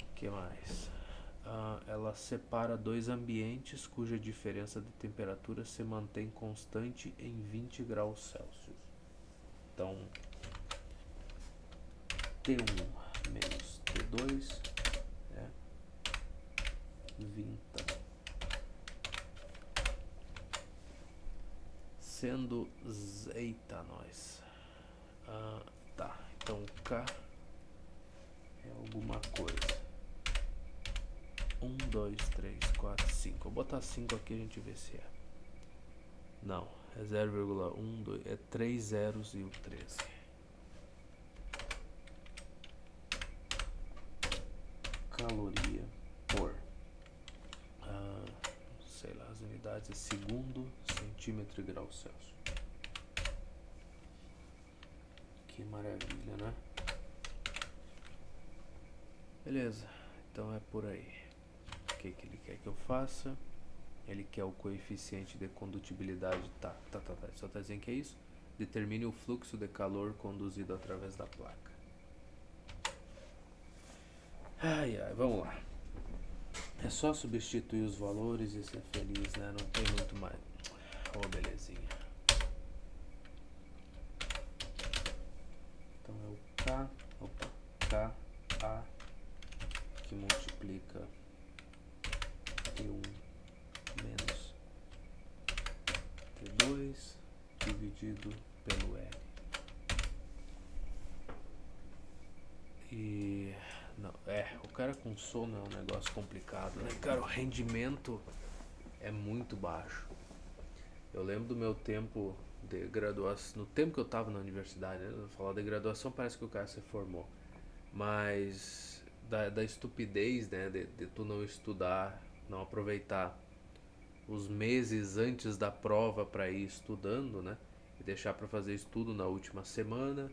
O que mais? Ela separa dois ambientes cuja diferença de temperatura se mantém constante em 20 graus Celsius. Então, T1 menos T2 é 20. Sendo eita nós. Tá, então K é alguma coisa. 1, 2, 3, 4, 5. Vou botar 5 aqui e a gente vê se é. Não, é 0,1, 2, é 3 zeros e o 13. Caloria por, sei lá, as unidades é segundo, centímetro e grau Celsius. Que maravilha, né? Beleza, então é por aí. O que ele quer que eu faça? Ele quer o coeficiente de condutibilidade. Tá. Só tá dizendo que é isso. Determine o fluxo de calor conduzido através da placa. Vamos lá. É só substituir os valores e ser feliz, né? Não tem muito mais. Belezinha. Então é o K, A, que multiplica T1 menos T2 dividido pelo L. E Não, o cara com sono é um negócio complicado, né? Cara, o rendimento é muito baixo. Eu lembro do meu tempo de graduação, no tempo que eu tava na universidade, né? Falar de graduação parece que o cara se formou. Mas da estupidez, né? De tu não estudar, não aproveitar os meses antes da prova para ir estudando, né? E deixar para fazer estudo na última semana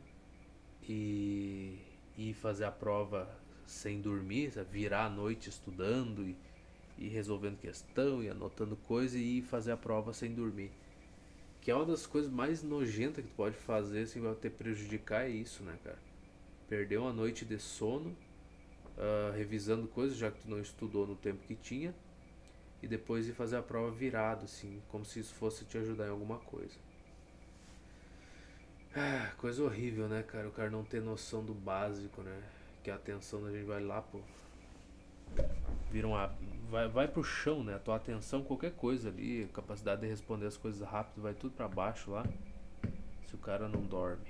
e, e fazer a prova sem dormir, sabe? Virar a noite estudando e resolvendo questão e anotando coisa e fazer a prova sem dormir. Que é uma das coisas mais nojentas que tu pode fazer, assim, vai te prejudicar é isso, né, cara? Perder uma noite de sono, revisando coisas, já que tu não estudou no tempo que tinha, e depois ir fazer a prova virado, assim, como se isso fosse te ajudar em alguma coisa. Coisa horrível, né, cara? O cara não ter noção do básico, né? Que a atenção da gente vai lá, pô. Vira uma. Vai pro chão, né? A tua atenção, qualquer coisa ali, a capacidade de responder as coisas rápido, vai tudo pra baixo lá. Se o cara não dorme.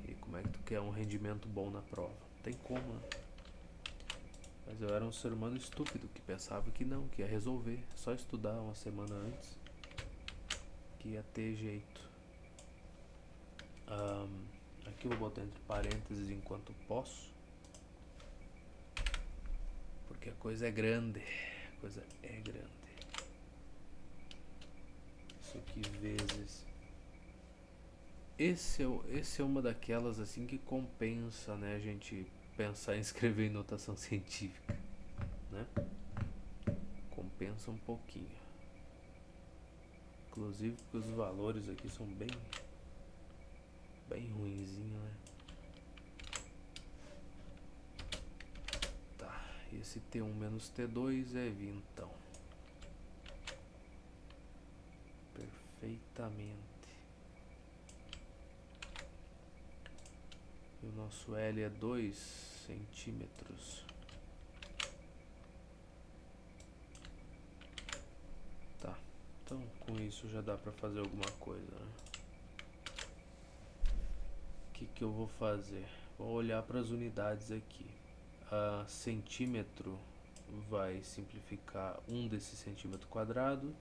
E como é que tu quer um rendimento bom na prova? Não tem como, né? Mas eu era um ser humano estúpido que pensava que não, que ia resolver. Só estudar uma semana antes que ia ter jeito. Aqui eu vou botar entre parênteses enquanto posso. Porque a coisa é grande. A coisa é grande. Isso aqui vezes. Esse é uma daquelas assim que compensa, né? A gente pensar em escrever em notação científica, né? Compensa um pouquinho. Inclusive porque os valores aqui são bem ruinzinho, né? Tá, esse T1 menos T2 é vintão. Perfeitamente. E o nosso L é 2 centímetros. Tá, então com isso já dá pra fazer alguma coisa, né? O que eu vou fazer? Vou olhar para as unidades aqui. A centímetro vai simplificar um desse centímetro quadrado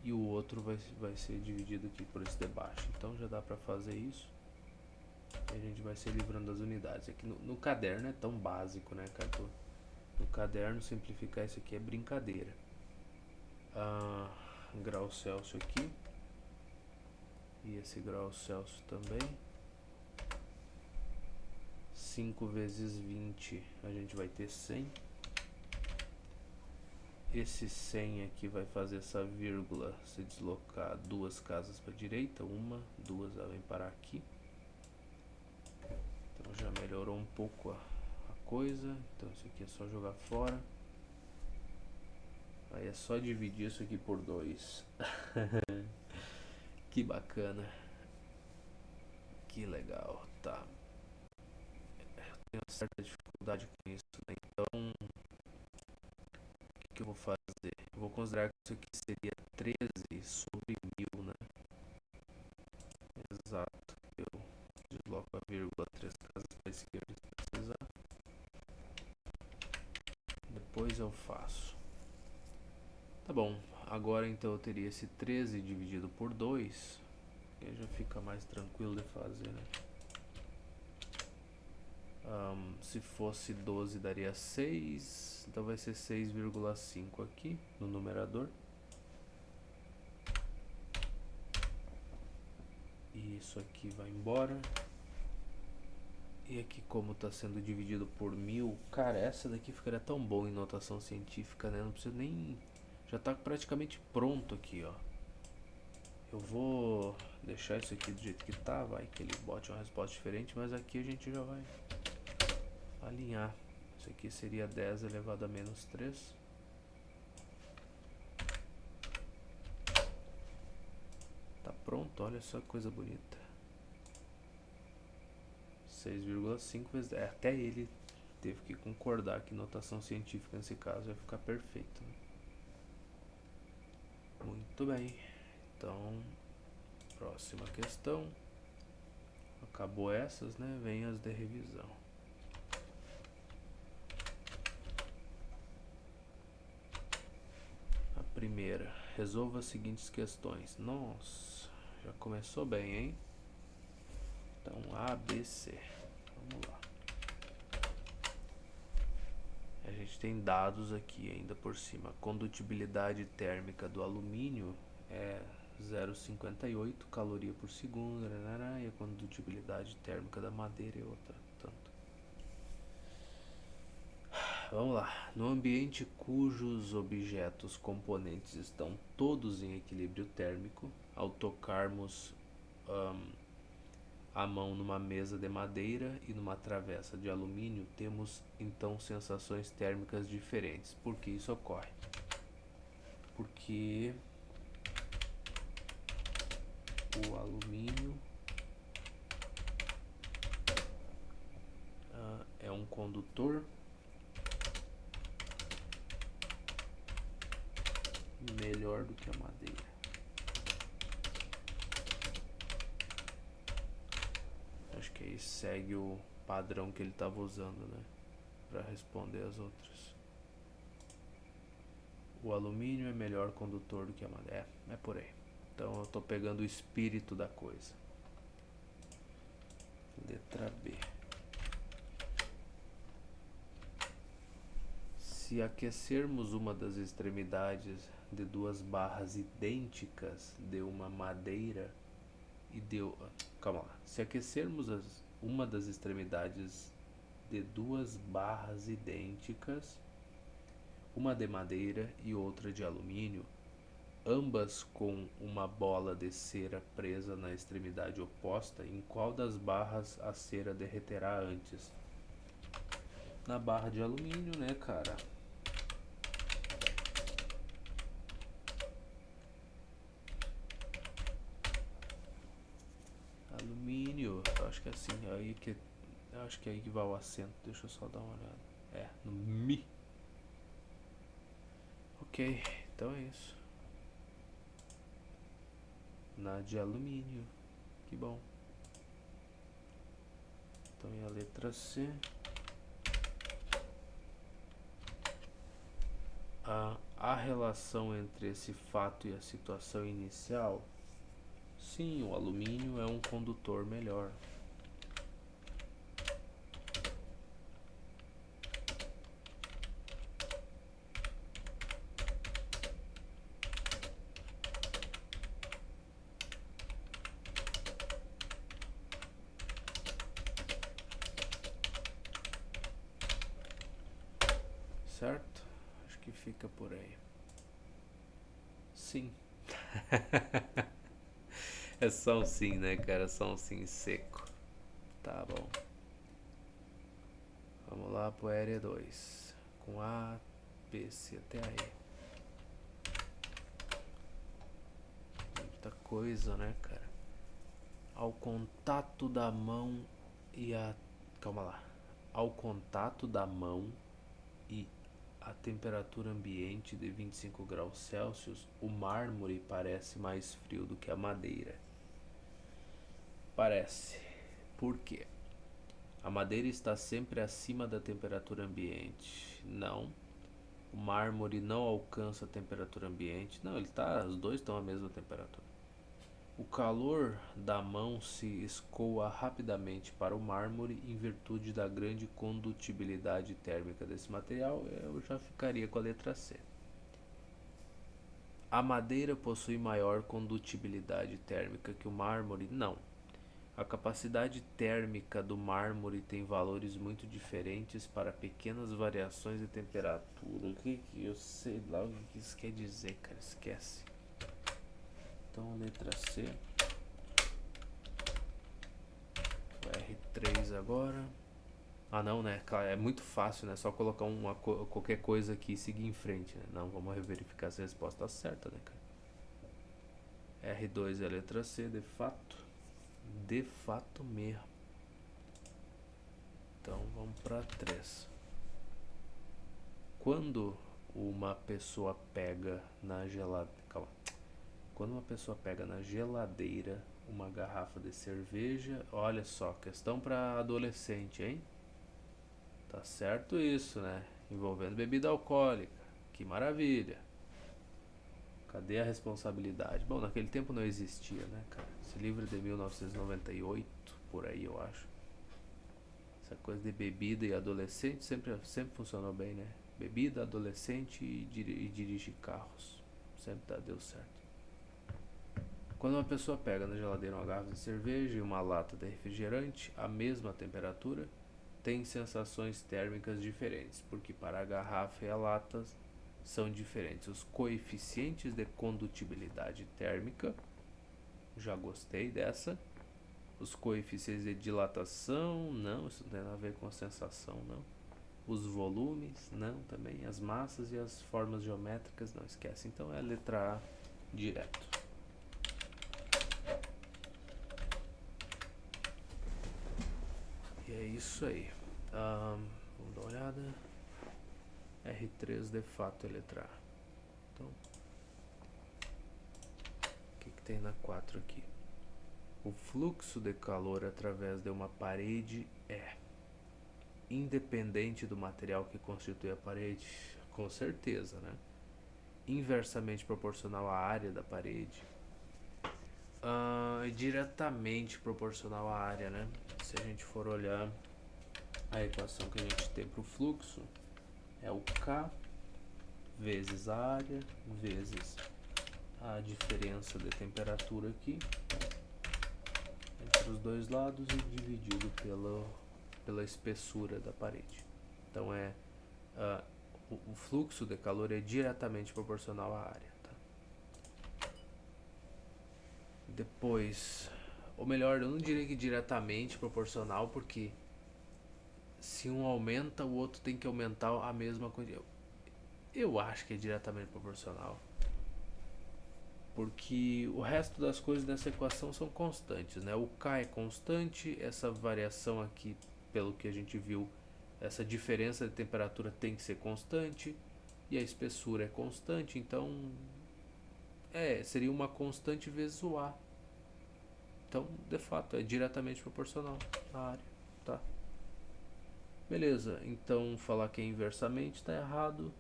e o outro vai ser dividido aqui por esse de baixo. Então já dá para fazer isso. E a gente vai se livrando das unidades. Aqui no caderno é tão básico, né, cara? No caderno simplificar isso aqui é brincadeira. Grau Celsius aqui. E esse grau Celsius também. 5 vezes 20 a gente vai ter 100. Esse 100 aqui vai fazer essa vírgula se deslocar duas casas para a direita. Uma, duas, ela vem parar aqui. Então já melhorou um pouco a coisa. Então isso aqui é só jogar fora. Aí é só dividir isso aqui por 2. Que bacana. Que legal, tá. Eu tenho certa dificuldade com isso, né? Então, o que eu vou fazer? Eu vou considerar que isso aqui seria 13 sobre 1000, né? Exato. Eu desloco a vírgula 3 casas para a esquerda se precisar. Depois eu faço. Tá bom. Agora então eu teria esse 13 dividido por 2. E aí já fica mais tranquilo de fazer, né? Se fosse 12 daria 6. Então vai ser 6,5 aqui no numerador. E isso aqui vai embora. E aqui como está sendo dividido por 1000. Cara, essa daqui ficaria tão bom em notação científica, né? Não precisa nem... Já está praticamente pronto aqui, ó. Eu vou deixar isso aqui do jeito que tá. Vai que ele bote uma resposta diferente. Mas aqui a gente já vai alinhar. Isso aqui seria 10 elevado a menos 3. Tá pronto, olha só que coisa bonita. 6,5 vezes 10. Até ele teve que concordar que notação científica nesse caso vai ficar perfeito, né? Muito bem. Então, próxima questão. Acabou essas, né? Vem as de revisão. primeira. Resolva as seguintes questões. Nossa, já começou bem, hein? Então, A, B, C. Vamos lá. A gente tem dados aqui ainda por cima. A condutibilidade térmica do alumínio é 0,58 caloria por segundo, e a condutibilidade térmica da madeira é outra tanto. Vamos lá. No ambiente cujos objetos componentes estão todos em equilíbrio térmico, ao tocarmos a mão numa mesa de madeira e numa travessa de alumínio, temos então sensações térmicas diferentes. Por que isso ocorre? Porque o alumínio é um condutor melhor do que a madeira. Acho que aí segue o padrão que ele estava usando, né, para responder as outras. O alumínio é melhor condutor do que a madeira. É por aí. Então eu estou pegando o espírito da coisa. Letra B. Se aquecermos uma das extremidades de duas barras idênticas de uma madeira e de... Calma lá. Se aquecermos uma das extremidades de duas barras idênticas, uma de madeira e outra de alumínio, ambas com uma bola de cera presa na extremidade oposta, em qual das barras a cera derreterá antes? Na barra de alumínio, né, cara? Alumínio, eu acho que é assim, aí que eu acho que é aí que vai o acento. Deixa eu só dar uma olhada. É, no Mi. Ok, então é isso. Na de alumínio. Que bom. Então é a letra C. A relação entre esse fato e a situação inicial? Sim, o alumínio é um condutor melhor. Certo? Acho que fica por aí. Sim. É só um sim, né, cara? Só um sim seco. Tá bom. Vamos lá pro ER2. Com A, B, C até aí. Muita coisa, né, cara? Ao contato da mão e a... Calma lá. Ao contato da mão e a temperatura ambiente de 25 graus Celsius, o mármore parece mais frio do que a madeira. Parece. Por quê? A madeira está sempre acima da temperatura ambiente. Não. O mármore não alcança a temperatura ambiente. Não, ele tá, os dois estão à mesma temperatura. O calor da mão se escoa rapidamente para o mármore em virtude da grande condutibilidade térmica desse material. Eu já ficaria com a letra C. A madeira possui maior condutibilidade térmica que o mármore? Não. A capacidade térmica do mármore tem valores muito diferentes para pequenas variações de temperatura. O que eu sei lá o que isso quer dizer, cara? Esquece. Então, letra C. O R3 agora. Ah, não, né? É muito fácil, né? Só colocar qualquer coisa aqui e seguir em frente, né? Não, vamos verificar se a resposta tá certa, né, cara? R2 é a letra C, de fato. De fato mesmo. Então, vamos para 3. Quando uma pessoa pega na geladeira... Calma. Quando uma pessoa pega na geladeira uma garrafa de cerveja... Olha só, questão para adolescente, hein? Tá certo isso, né? Envolvendo bebida alcoólica. Que maravilha. Cadê a responsabilidade? Bom, naquele tempo não existia, né, cara? Esse livro é de 1998, por aí eu acho. Essa coisa de bebida e adolescente sempre funcionou bem, né? Bebida, adolescente e dirigir carros. Deu certo. Quando uma pessoa pega na geladeira uma garrafa de cerveja e uma lata de refrigerante à mesma temperatura, tem sensações térmicas diferentes, porque para a garrafa e a lata são diferentes. Os coeficientes de condutibilidade térmica, já gostei dessa. Os coeficientes de dilatação, não, isso não tem nada a ver com a sensação, não. Os volumes, não, também. As massas e as formas geométricas, não, esquece. Então é a letra A direto. E é isso aí. Vamos dar uma olhada. R3 de fato é letra A. Então, o que tem na 4 aqui? O fluxo de calor através de uma parede é independente do material que constitui a parede, com certeza, né? Inversamente proporcional à área da parede. Diretamente proporcional à área, né? Se a gente for olhar a equação que a gente tem para o fluxo, é o K vezes a área vezes a diferença de temperatura aqui, entre os dois lados, e dividido pela espessura da parede. Então o fluxo de calor é diretamente proporcional à área, tá? Depois, ou melhor, eu não diria que diretamente proporcional, porque se um aumenta, o outro tem que aumentar a mesma quantidade. Eu acho que é diretamente proporcional, porque o resto das coisas dessa equação são constantes, né? O K é constante, essa variação aqui, pelo que a gente viu, essa diferença de temperatura tem que ser constante, e a espessura é constante, então seria uma constante vezes o A. Então, de fato, é diretamente proporcional à área, tá? Beleza, então falar que é inversamente está errado.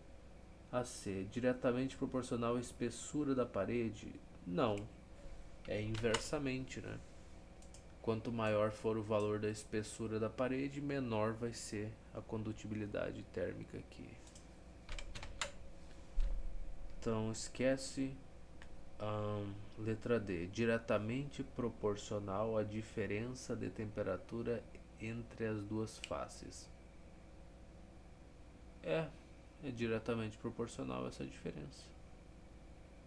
AC, diretamente proporcional à espessura da parede? Não, é inversamente, né? Quanto maior for o valor da espessura da parede, menor vai ser a condutibilidade térmica aqui. Então esquece. Letra D, diretamente proporcional à diferença de temperatura entre as duas faces. É diretamente proporcional essa diferença.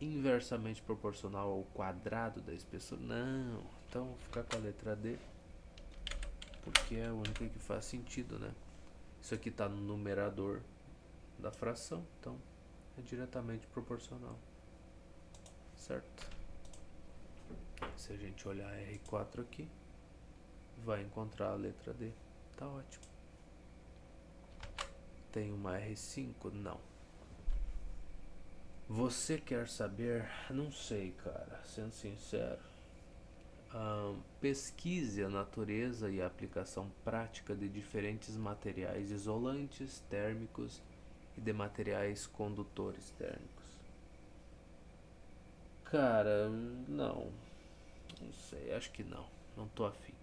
Inversamente proporcional ao quadrado da espessura? Não. Então vou ficar com a letra D, porque é a única que faz sentido, né? Isso aqui está no numerador da fração, então é diretamente proporcional, certo? Se a gente olhar R4 aqui, vai encontrar a letra D. Tá ótimo. Tem uma R5? Não. Você quer saber? Não sei, cara, sendo sincero. Pesquise a natureza e a aplicação prática de diferentes materiais isolantes térmicos e de materiais condutores térmicos. Cara, não sei, acho que não tô afim.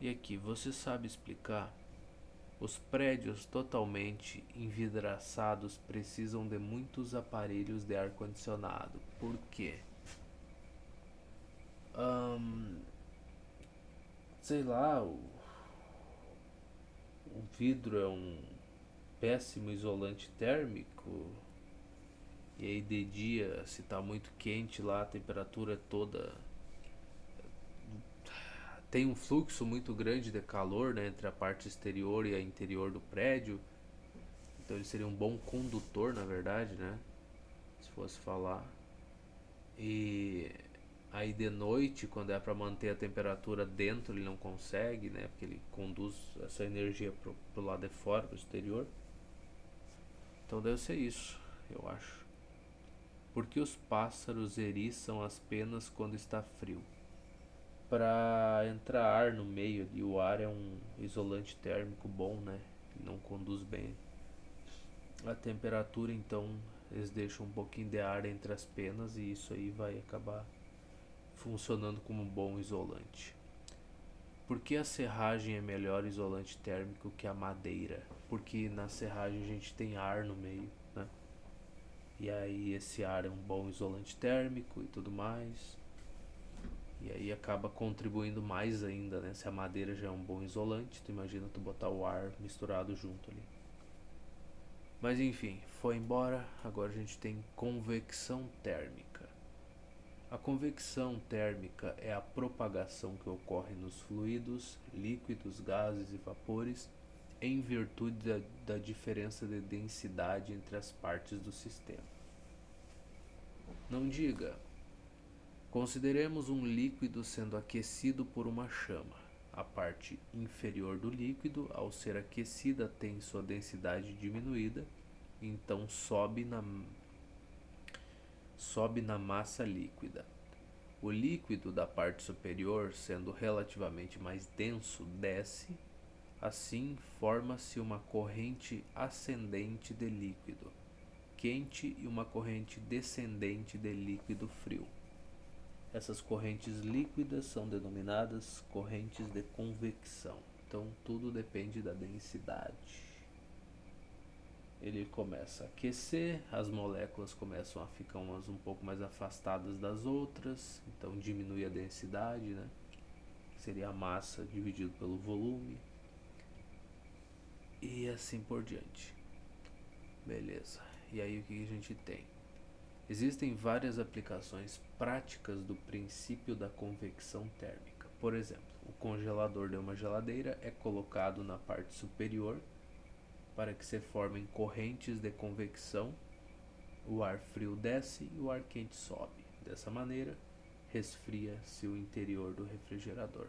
E aqui, você sabe explicar? Os prédios totalmente envidraçados precisam de muitos aparelhos de ar-condicionado. Por quê? Sei lá, o vidro é um péssimo isolante térmico. E aí de dia, se tá muito quente lá, a temperatura é toda. Tem um fluxo muito grande de calor, né, entre a parte exterior e a interior do prédio. Então ele seria um bom condutor, na verdade, né? Se fosse falar. E aí de noite, quando é para manter a temperatura dentro, ele não consegue, né? Porque ele conduz essa energia pro lado de fora, pro exterior. Então deve ser isso, eu acho. Porque os pássaros eriçam as penas quando está frio? Para entrar ar no meio, e o ar é um isolante térmico bom, né? Ele não conduz bem a temperatura, então Eles deixam um pouquinho de ar entre as penas e isso aí vai acabar funcionando como um bom isolante. Por que a serragem é melhor isolante térmico que a madeira? Porque na serragem a gente tem ar no meio, né? E aí esse ar é um bom isolante térmico e tudo mais. E aí acaba contribuindo mais ainda, né? Se a madeira já é um bom isolante, tu imagina tu botar o ar misturado junto ali. Mas enfim, foi embora. Agora a gente tem convecção térmica. A convecção térmica é a propagação que ocorre nos fluidos, líquidos, gases e vapores em virtude da diferença de densidade entre as partes do sistema. Não diga. Consideremos um líquido sendo aquecido por uma chama. A parte inferior do líquido, ao ser aquecida, tem sua densidade diminuída, então sobe na massa líquida. O líquido da parte superior, sendo relativamente mais denso, desce. Assim, forma-se uma corrente ascendente de líquido quente e uma corrente descendente de líquido frio. Essas correntes líquidas são denominadas correntes de convecção. Então, tudo depende da densidade. Ele começa a aquecer, as moléculas começam a ficar umas um pouco mais afastadas das outras, então diminui a densidade, né? Seria a massa dividido pelo volume. E assim por diante. Beleza. E aí o que a gente tem? Existem várias aplicações práticas do princípio da convecção térmica. Por exemplo, o congelador de uma geladeira é colocado na parte superior para que se formem correntes de convecção. O ar frio desce e o ar quente sobe. Dessa maneira, resfria-se o interior do refrigerador.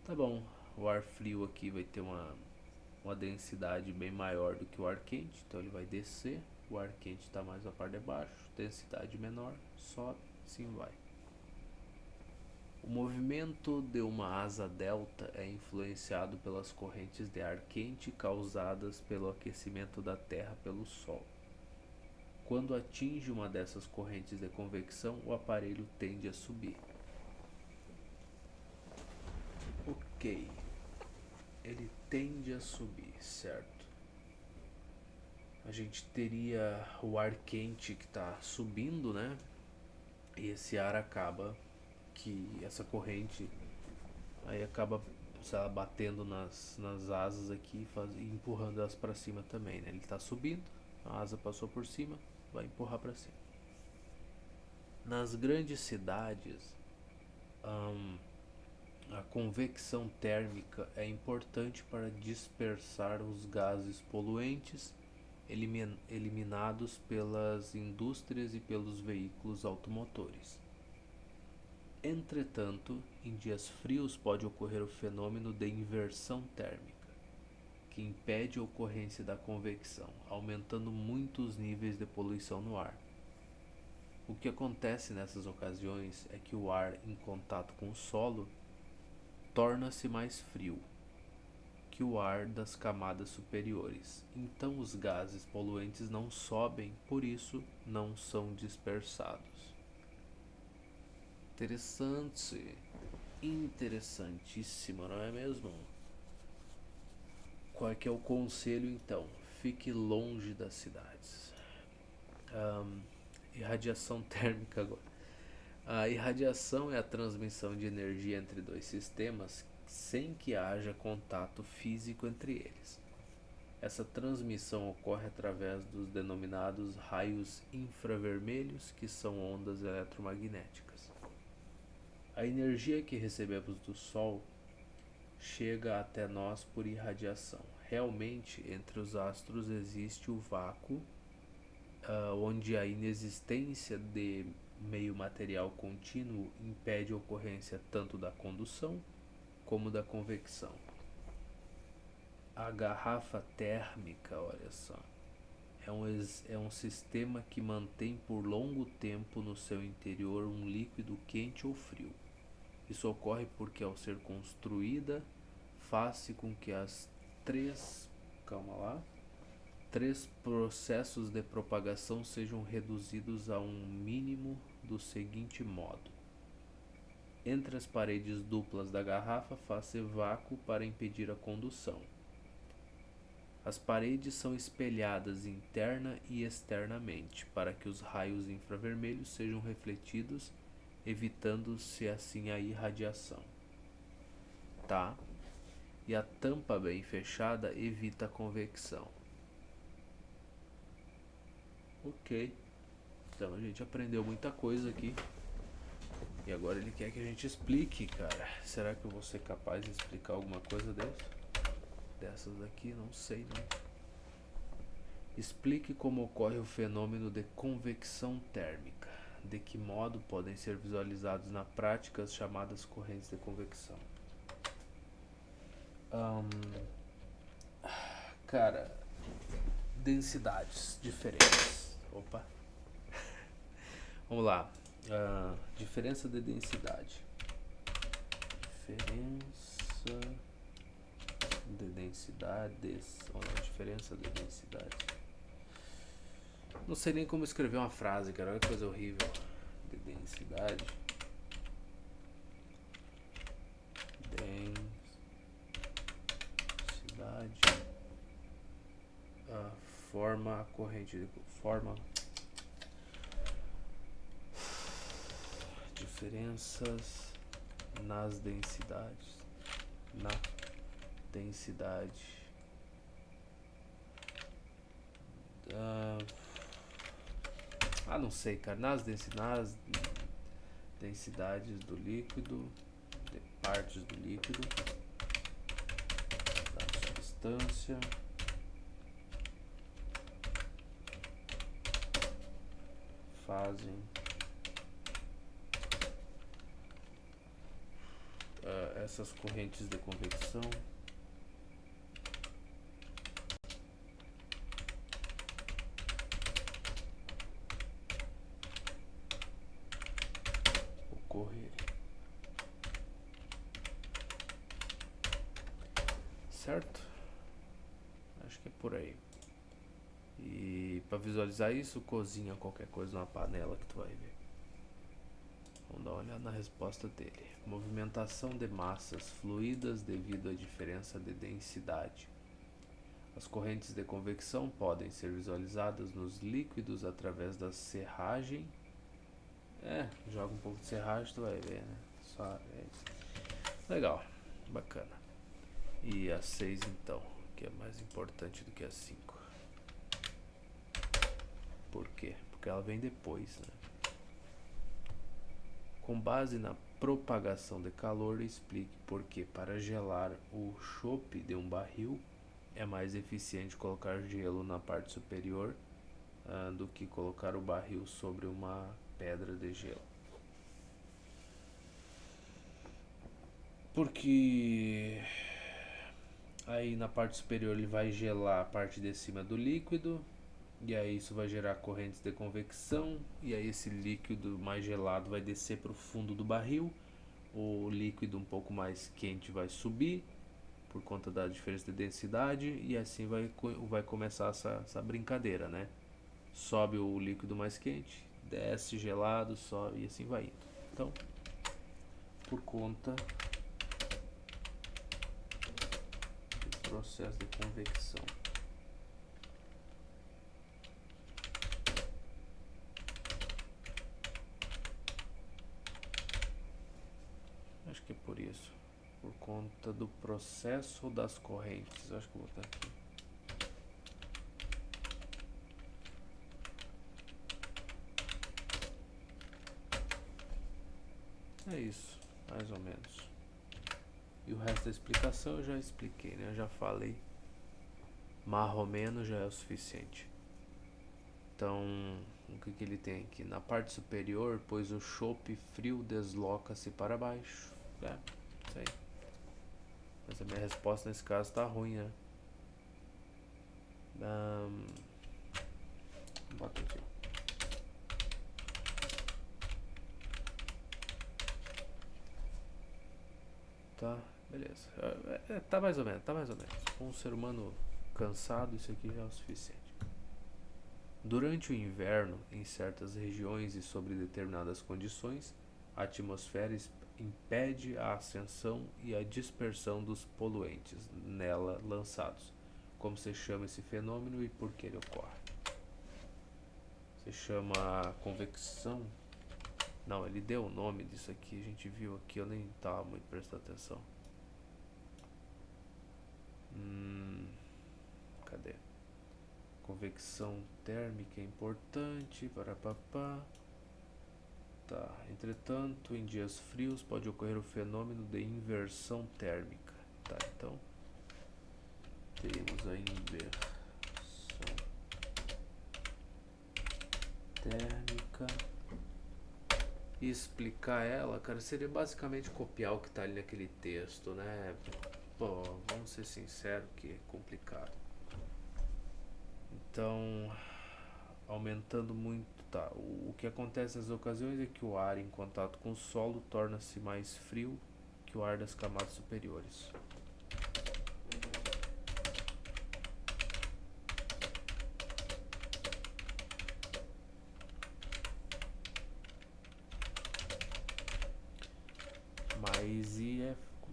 Tá bom, o ar frio aqui vai ter uma densidade bem maior do que o ar quente, então ele vai descer. O ar quente está mais a parte de baixo, densidade menor, sobe, assim vai. O movimento de uma asa delta é influenciado pelas correntes de ar quente causadas pelo aquecimento da Terra pelo Sol. Quando atinge uma dessas correntes de convecção, o aparelho tende a subir. Ok, ele tende a subir, certo? A gente teria o ar quente que está subindo, né? E esse ar acaba que essa corrente aí acaba, sei lá, batendo nas asas aqui e empurrando elas para cima também, né? Ele está subindo, a asa passou por cima, vai empurrar para cima. Nas grandes cidades, a convecção térmica é importante para dispersar os gases poluentes eliminados pelas indústrias e pelos veículos automotores. Entretanto, em dias frios pode ocorrer o fenômeno de inversão térmica, que impede a ocorrência da convecção, aumentando muito os níveis de poluição no ar. O que acontece nessas ocasiões é que o ar em contato com o solo torna-se mais frio que o ar das camadas superiores. Então os gases poluentes não sobem, por isso não são dispersados. Interessante, interessantíssimo, não é mesmo? Qual é que é o conselho então? Fique longe das cidades. Irradiação térmica agora. A irradiação é a transmissão de energia entre dois sistemas sem que haja contato físico entre eles. Essa transmissão ocorre através dos denominados raios infravermelhos, que são ondas eletromagnéticas. A energia que recebemos do Sol chega até nós por irradiação. Realmente, entre os astros existe o vácuo, onde a inexistência de meio material contínuo impede a ocorrência tanto da condução como da convecção. A garrafa térmica, olha só, é um sistema que mantém por longo tempo no seu interior um líquido quente ou frio. Isso ocorre porque, ao ser construída, faz com que as três... Calma lá. 3 processos de propagação sejam reduzidos a um mínimo do seguinte modo: entre as paredes duplas da garrafa faça vácuo para impedir a condução. As paredes são espelhadas interna e externamente para que os raios infravermelhos sejam refletidos, evitando-se assim a irradiação. Tá? E a tampa bem fechada evita a convecção. Ok. Então a gente aprendeu muita coisa aqui. E agora ele quer que a gente explique, cara. Será que eu vou ser capaz de explicar alguma coisa dessas aqui? Não sei, né? Explique como ocorre o fenômeno de convecção térmica. De que modo podem ser visualizados na prática as chamadas correntes de convecção. Cara, densidades diferentes. Opa. Vamos lá. Diferença de densidade. Diferença de densidades. Olha, diferença de densidade. Não sei nem como escrever uma frase, cara. Olha que coisa horrível. De densidade. Densidade. Forma a corrente de forma. Diferenças nas densidades. Na densidade. Não sei, cara. Nas densidades do líquido, de partes do líquido, da substância, fazem essas correntes de convecção ocorrer. Certo? Acho que é por aí. E para visualizar isso, cozinha qualquer coisa numa panela que tu vai ver. Vamos dar uma olhada na resposta dele. Movimentação de massas fluídas devido à diferença de densidade. As correntes de convecção podem ser visualizadas nos líquidos através da serragem. Joga um pouco de serragem, tu vai ver, né? Legal, bacana. E a 6 então, que é mais importante do que a 5. Por quê? Porque ela vem depois, né? Com base na propagação de calor, explique por que para gelar o chope de um barril é mais eficiente colocar gelo na parte superior do que colocar o barril sobre uma pedra de gelo. Porque aí na parte superior ele vai gelar a parte de cima do líquido, e aí isso vai gerar correntes de convecção, e aí esse líquido mais gelado vai descer para o fundo do barril, o líquido um pouco mais quente vai subir por conta da diferença de densidade, e assim vai começar essa brincadeira, né? Sobe o líquido mais quente, desce gelado, sobe e assim vai indo. Então, por conta do processo de convecção. Acho que é por isso. Por conta do processo das correntes. Acho que eu vou botar aqui. É isso, mais ou menos. E o resto da explicação eu já expliquei, né? Eu já falei. Mais ou menos já é o suficiente. Então, o que ele tem aqui? Na parte superior, pois o chope frio desloca-se para baixo. Isso aí. Mas a minha resposta nesse caso tá ruim, né? Bota aqui. Tá, beleza. Tá mais ou menos. Com um ser humano cansado, isso aqui já é o suficiente. Durante o inverno, em certas regiões e sob determinadas condições, a atmosfera impede a ascensão e a dispersão dos poluentes nela lançados. Como se chama esse fenômeno e por que ele ocorre? Se chama convecção. Não, ele deu o nome disso aqui, a gente viu aqui, eu nem estava muito prestando atenção. Cadê? Convecção térmica é importante, para papá. Tá. Entretanto, em dias frios pode ocorrer o fenômeno de inversão térmica. Tá, então temos a inversão térmica. E explicar ela, cara, seria basicamente copiar o que tá ali naquele texto, né? Pô, vamos ser sinceros que é complicado. Então, aumentando muito, tá? O que acontece nas ocasiões é que o ar em contato com o solo torna-se mais frio que o ar das camadas superiores.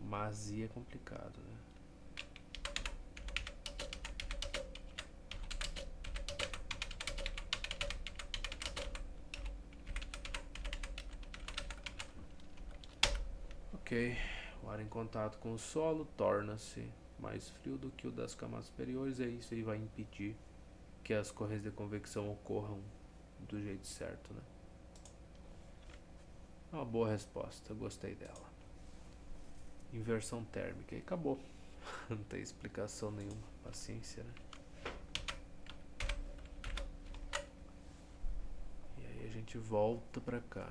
Mas é complicado, né? Ok, o ar em contato com o solo torna-se mais frio do que o das camadas superiores, e isso aí vai impedir que as correntes de convecção ocorram do jeito certo, né? É uma boa resposta, gostei dela. Inversão térmica e acabou. Não tem explicação nenhuma, paciência, né? E aí a gente volta pra cá.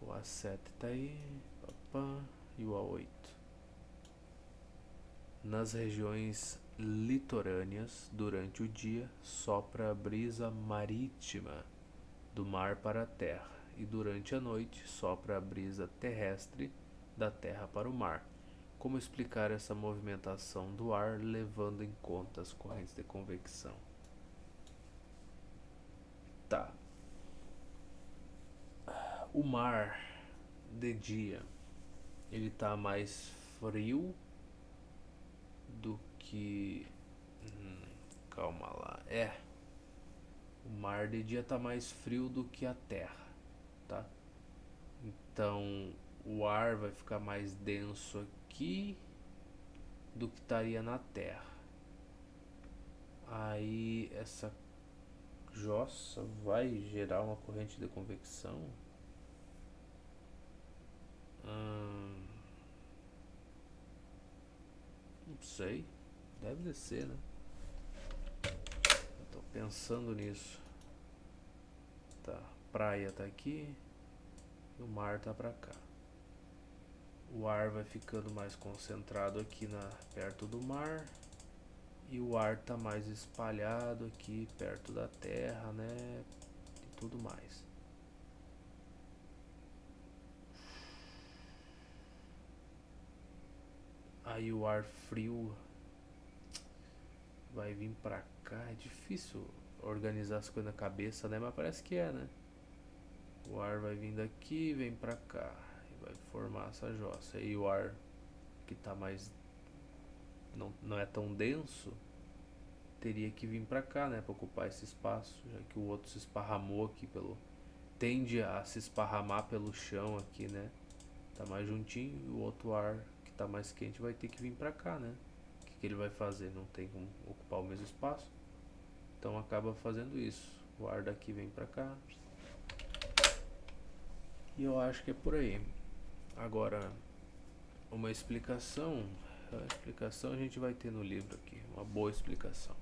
O A7 tá aí, papá, e o A8. Nas regiões litorâneas, durante o dia, sopra a brisa marítima do mar para a terra, e durante a noite sopra a brisa terrestre da terra para o mar. Como explicar essa movimentação do ar levando em conta as correntes de convecção? Tá. O mar de dia, ele tá mais frio do que... calma lá. O mar de dia tá mais frio do que a terra, tá? Então, o ar vai ficar mais denso aqui do que estaria na terra. Aí, essa jossa vai gerar uma corrente de convecção? Não sei. Deve descer, né? Eu tô pensando nisso. Tá, praia tá aqui e o mar tá pra cá. O ar vai ficando mais concentrado aqui perto do mar, e o ar tá mais espalhado aqui perto da terra, né? E tudo mais. Aí o ar frio vai vir pra cá. É difícil organizar as coisas na cabeça, né? Mas parece que é, né? O ar vai vindo aqui e vem pra cá. E vai formar essa jossa. E o ar que tá mais... não é tão denso, teria que vir pra cá, né? Pra ocupar esse espaço. Já que o outro se esparramou aqui pelo... tende a se esparramar pelo chão aqui, né? Tá mais juntinho. E o outro ar que tá mais quente vai ter que vir pra cá, né? O que ele vai fazer? Não tem como ocupar o mesmo espaço. Então acaba fazendo isso. O ar daqui vem pra cá. E eu acho que é por aí. Agora, uma explicação. A explicação a gente vai ter no livro aqui. Uma boa explicação.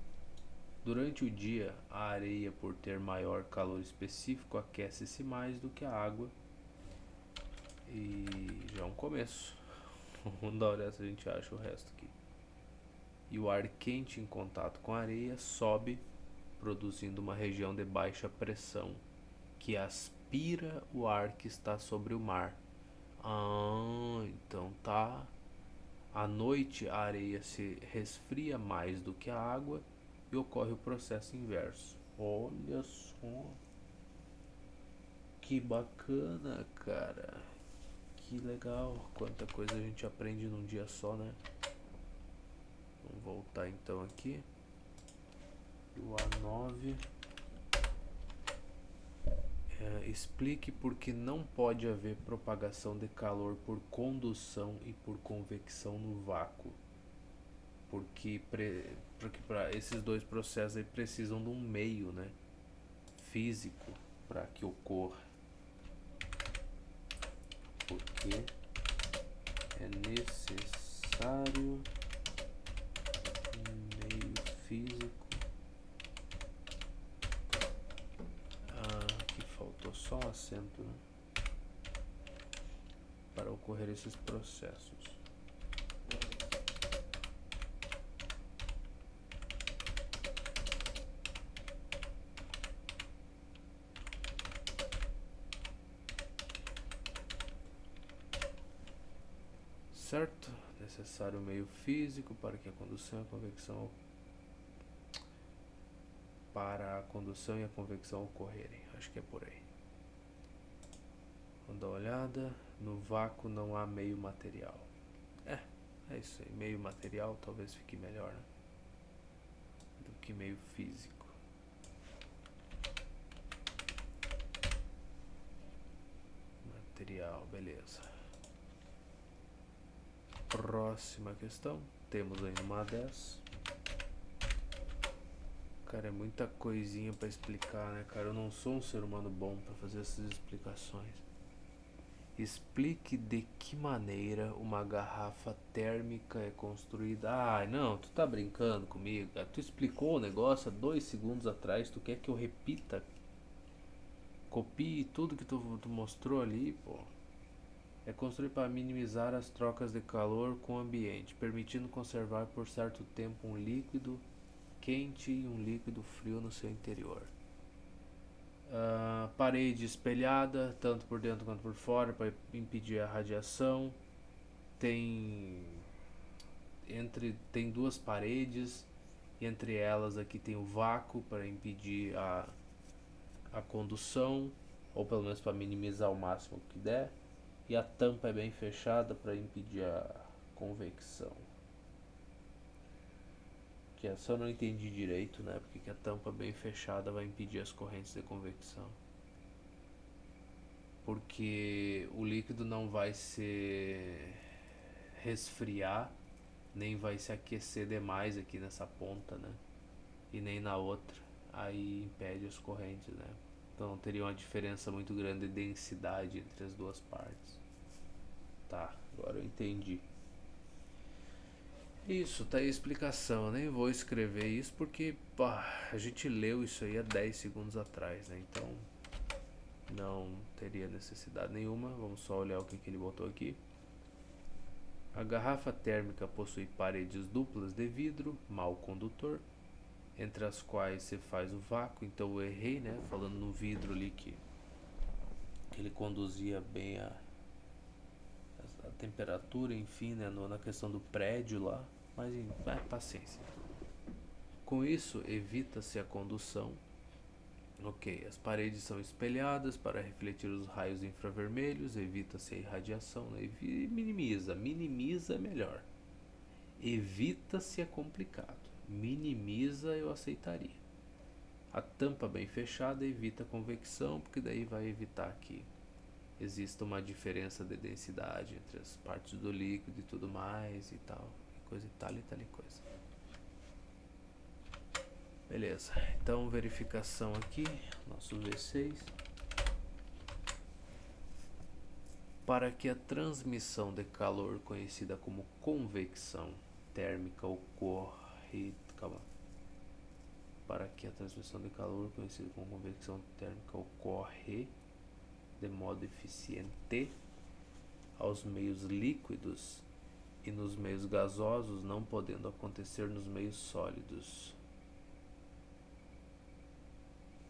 Durante o dia, a areia, por ter maior calor específico, aquece-se mais do que a água. E já é um começo. Vamos dar uma olhada se a gente acha o resto aqui. E o ar quente em contato com a areia sobe, produzindo uma região de baixa pressão que aspira o ar que está sobre o mar. Então tá. À noite a areia se resfria mais do que a água e ocorre o processo inverso. Olha só. Que bacana, cara. Que legal. Quanta coisa a gente aprende num dia só, né? Vamos voltar então aqui. O A9. Explique por que não pode haver propagação de calor por condução e por convecção no vácuo. Porque para esses dois processos aí precisam de um meio, né, físico para que ocorra. Porque é necessário um meio físico. Aqui faltou só um acento, né, para ocorrer esses processos. Certo? Necessário meio físico para que a condução e a convecção ocorrerem. Acho que é por aí. Vamos dar uma olhada. No vácuo não há meio material. É isso aí. Meio material talvez fique melhor, né, do que meio físico. Material, beleza. Próxima questão. Temos aí uma 10. Cara, é muita coisinha pra explicar, né, cara? Eu não sou um ser humano bom pra fazer essas explicações. Explique de que maneira uma garrafa térmica é construída. Ah, não, tu tá brincando comigo. Tu explicou o negócio há 2 segundos atrás. Tu quer que eu repita? Copie tudo que tu mostrou ali, pô. É construído para minimizar as trocas de calor com o ambiente, permitindo conservar por certo tempo um líquido quente e um líquido frio no seu interior. Parede espelhada, tanto por dentro quanto por fora, para impedir a radiação. Tem duas paredes, e entre elas aqui tem o vácuo para impedir a condução, ou pelo menos para minimizar o máximo que der. E a tampa é bem fechada para impedir a convecção. Que essa eu não entendi direito, né? Porque a tampa bem fechada vai impedir as correntes de convecção. Porque o líquido não vai se resfriar, nem vai se aquecer demais aqui nessa ponta, né? E nem na outra. Aí impede as correntes, né? Então teria uma diferença muito grande de densidade entre as duas partes. Tá, agora eu entendi. Isso, tá aí a explicação. Eu nem vou escrever isso porque a gente leu isso aí há 10 segundos atrás, né? Então não teria necessidade nenhuma. Vamos só olhar o que ele botou aqui. A garrafa térmica possui paredes duplas de vidro, mal condutor, entre as quais se faz o vácuo. Então eu errei, né? Falando no vidro ali que ele conduzia bem a temperatura, enfim, né? Na questão do prédio lá. Mas paciência. Com isso, evita-se a condução. Ok, as paredes são espelhadas para refletir os raios infravermelhos, evita-se a irradiação, né? Minimiza é melhor. Evita-se é complicado. Minimiza eu aceitaria. A tampa bem fechada evita a convecção, porque daí vai evitar que exista uma diferença de densidade entre as partes do líquido e tudo mais e tal. Coisa e tal e tal e coisa. Beleza, então verificação aqui, nosso V6. Para que a transmissão de calor, conhecida como convecção térmica, Para que a transmissão de calor, conhecida como convecção térmica, ocorre de modo eficiente aos meios líquidos e nos meios gasosos, não podendo acontecer nos meios sólidos.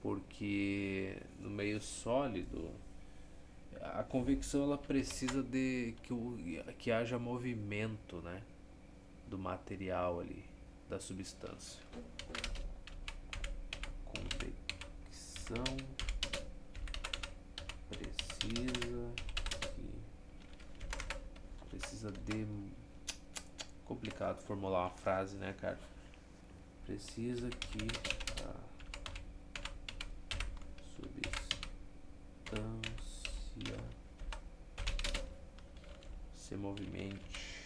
Porque no meio sólido a convecção ela precisa de que haja movimento, né, do material ali, da substância. convecção precisa de... Complicado formular uma frase, né, cara? Precisa que a substância se movimente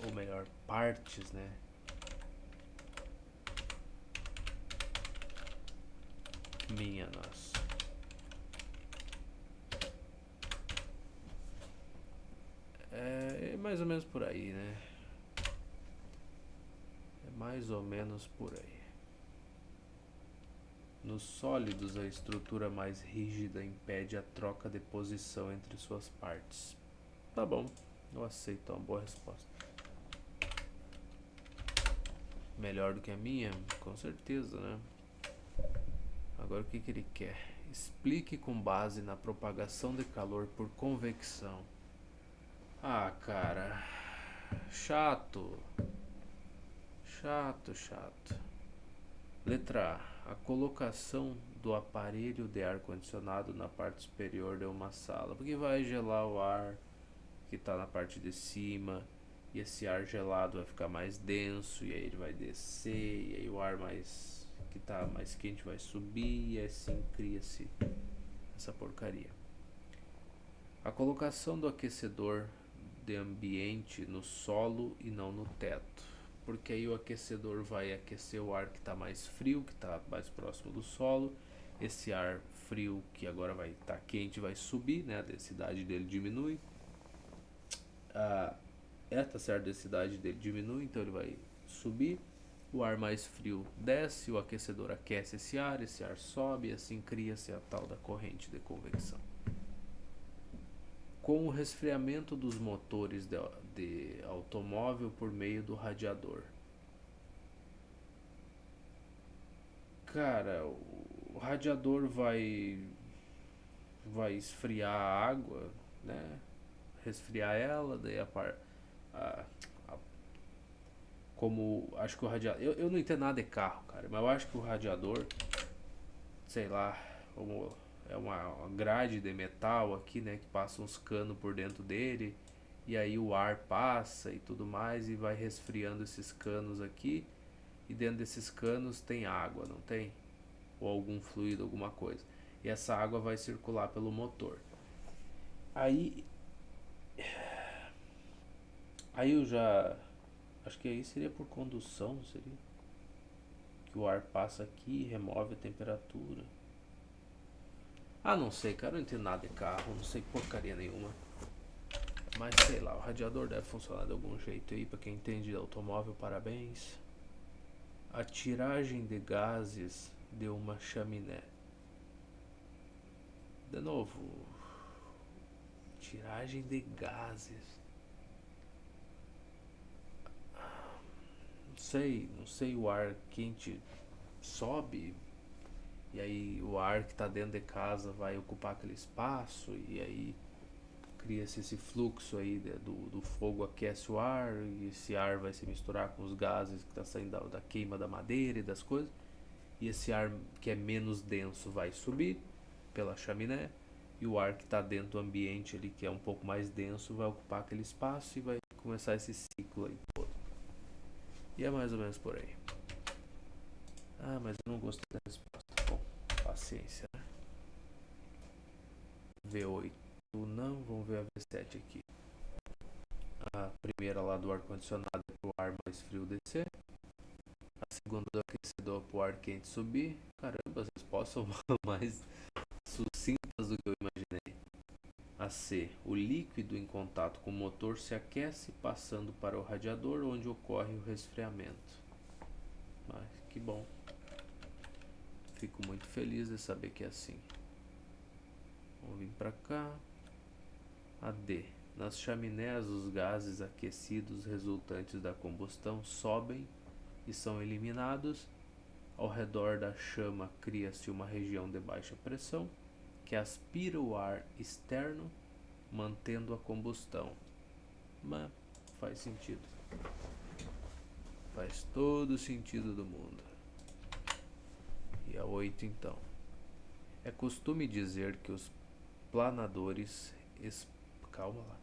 ou melhor, partes, né? Minha nossa. É mais ou menos por aí, né? É mais ou menos por aí. Nos sólidos, a estrutura mais rígida impede a troca de posição entre suas partes. Tá bom, eu aceito, uma boa resposta. Melhor do que a minha? Com certeza, né? Agora o que ele quer? Explique com base na propagação de calor por convecção. Ah, cara. Chato. Chato. Letra A. A colocação do aparelho de ar-condicionado na parte superior de uma sala. Porque vai gelar o ar que está na parte de cima. E esse ar gelado vai ficar mais denso. E aí ele vai descer. E aí o ar que está mais quente vai subir. E assim cria-se essa porcaria. A colocação do aquecedor de ambiente no solo e não no teto, porque aí o aquecedor vai aquecer o ar que está mais frio, que está mais próximo do solo. Esse ar frio que agora vai estar quente vai subir, né? A densidade dele diminui. Tá certo, a densidade dele diminui, então ele vai subir. O ar mais frio desce, o aquecedor aquece esse ar sobe e assim cria-se a tal da corrente de convecção. Com o resfriamento dos motores de automóvel por meio do radiador. Cara, o radiador vai esfriar a água, né? Resfriar ela, daí a- como acho que o radiador, eu não entendo nada de carro, cara, mas eu acho que o radiador, sei lá, é uma grade de metal aqui, né, que passa uns canos por dentro dele. E aí o ar passa e tudo mais e vai resfriando esses canos aqui. E dentro desses canos tem água, não tem? Ou algum fluido, alguma coisa. E essa água vai circular pelo motor. Aí eu já acho que aí seria por condução, seria? Que o ar passa aqui e remove a temperatura. Ah, não sei, cara, eu não entendo nada de carro, não sei porcaria nenhuma. Mas sei lá, o radiador deve funcionar de algum jeito aí, pra quem entende de automóvel, parabéns. A tiragem de gases de uma chaminé. De novo, tiragem de gases. Não sei, o ar quente sobe e aí o ar que está dentro de casa vai ocupar aquele espaço e aí cria-se esse fluxo aí do fogo, aquece o ar e esse ar vai se misturar com os gases que está saindo da queima da madeira e das coisas, e esse ar que é menos denso vai subir pela chaminé e o ar que está dentro do ambiente ali, que é um pouco mais denso, vai ocupar aquele espaço e vai começar esse ciclo aí todo. E é mais ou menos por aí. Ah, mas eu não gostei da resposta. Bom, paciência, né? V8 não, vamos ver a V7 aqui. A primeira lá do ar-condicionado é pro ar mais frio descer. A segunda do aquecedor pro ar quente subir. Caramba, as respostas são mais sucintas do que eu imaginei. A C. O líquido em contato com o motor se aquece passando para o radiador, onde ocorre o resfriamento. Mas que bom. Fico muito feliz de saber que é assim. Vamos vir para cá. A D. Nas chaminés, os gases aquecidos resultantes da combustão sobem e são eliminados. Ao redor da chama cria-se uma região de baixa pressão que aspira o ar externo, mantendo a combustão. Mas faz sentido. Faz todo o sentido do mundo. E a 8 então. É costume dizer que os planadores... Calma lá.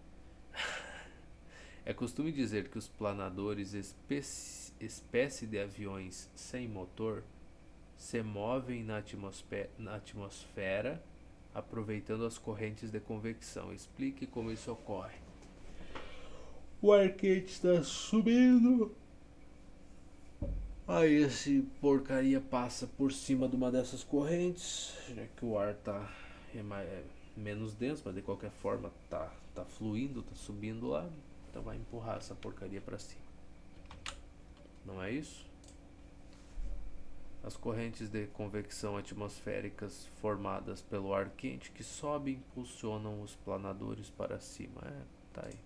É costume dizer que os planadores, espécie de aviões sem motor, se movem na atmosfera aproveitando as correntes de convecção. Explique como isso ocorre. O ar quente está subindo. Aí esse porcaria passa por cima de uma dessas correntes, já que o ar tá menos denso, mas de qualquer forma tá fluindo, tá subindo lá, então vai empurrar essa porcaria para cima. Não é isso? As correntes de convecção atmosféricas formadas pelo ar quente que sobe impulsionam os planadores para cima. Tá aí.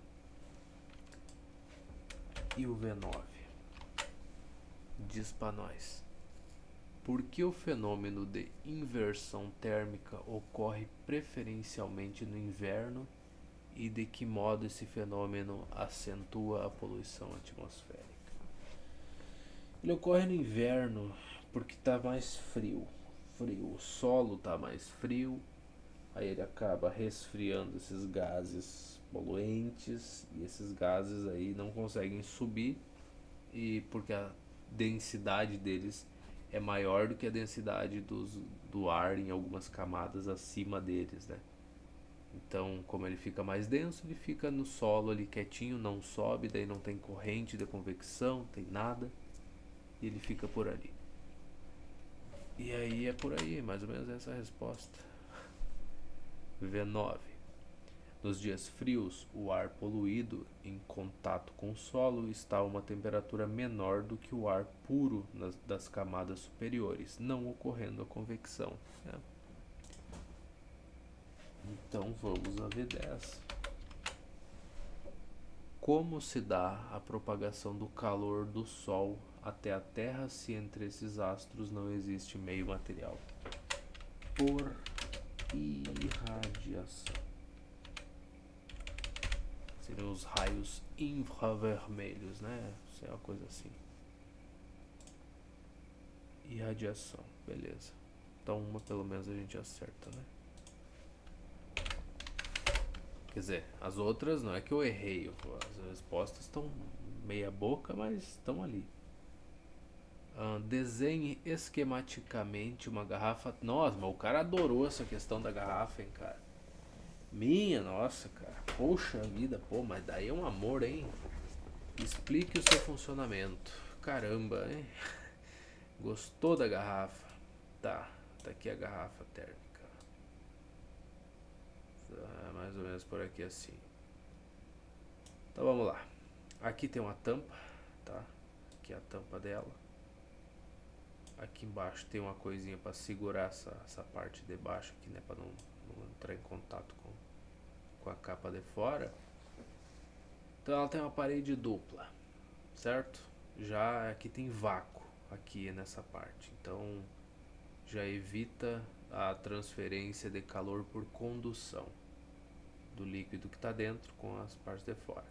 E o V9 diz para nós: por que o fenômeno de inversão térmica ocorre preferencialmente no inverno e de que modo esse fenômeno acentua a poluição atmosférica? Ele ocorre no inverno porque está mais frio. O solo está mais frio, aí ele acaba resfriando esses gases poluentes e esses gases aí não conseguem subir, e porque a densidade deles é maior do que a densidade do ar em algumas camadas acima deles, né? Então, como ele fica mais denso, ele fica no solo ali quietinho, não sobe, daí não tem corrente de convecção, não tem nada, e ele fica por ali. E aí é por aí, mais ou menos essa a resposta. V9. Nos dias frios, o ar poluído em contato com o solo está a uma temperatura menor do que o ar puro das camadas superiores, não ocorrendo a convecção. Então vamos a V10. Como se dá a propagação do calor do Sol até a Terra se entre esses astros não existe meio material? Por irradiação. Seriam os raios infravermelhos, né? Isso é uma coisa assim. Irradiação, beleza. Então uma pelo menos a gente acerta, né? Quer dizer, as outras não é que eu errei, as respostas estão meia boca, mas estão ali. Desenhe esquematicamente uma garrafa. Nossa, mas o cara adorou essa questão da garrafa, hein, cara. Minha nossa, cara. Poxa vida, pô, mas daí é um amor, hein? Explique o seu funcionamento. Caramba, hein? Gostou da garrafa? Tá aqui a garrafa térmica. Mais ou menos por aqui assim. Então vamos lá. Aqui tem uma tampa, tá? Aqui é a tampa dela. Aqui embaixo tem uma coisinha para segurar essa parte de baixo aqui, né? Para não entrar em contato com a capa de fora. Então ela tem uma parede dupla, certo? Já aqui tem vácuo aqui nessa parte, então já evita a transferência de calor por condução do líquido que está dentro com as partes de fora.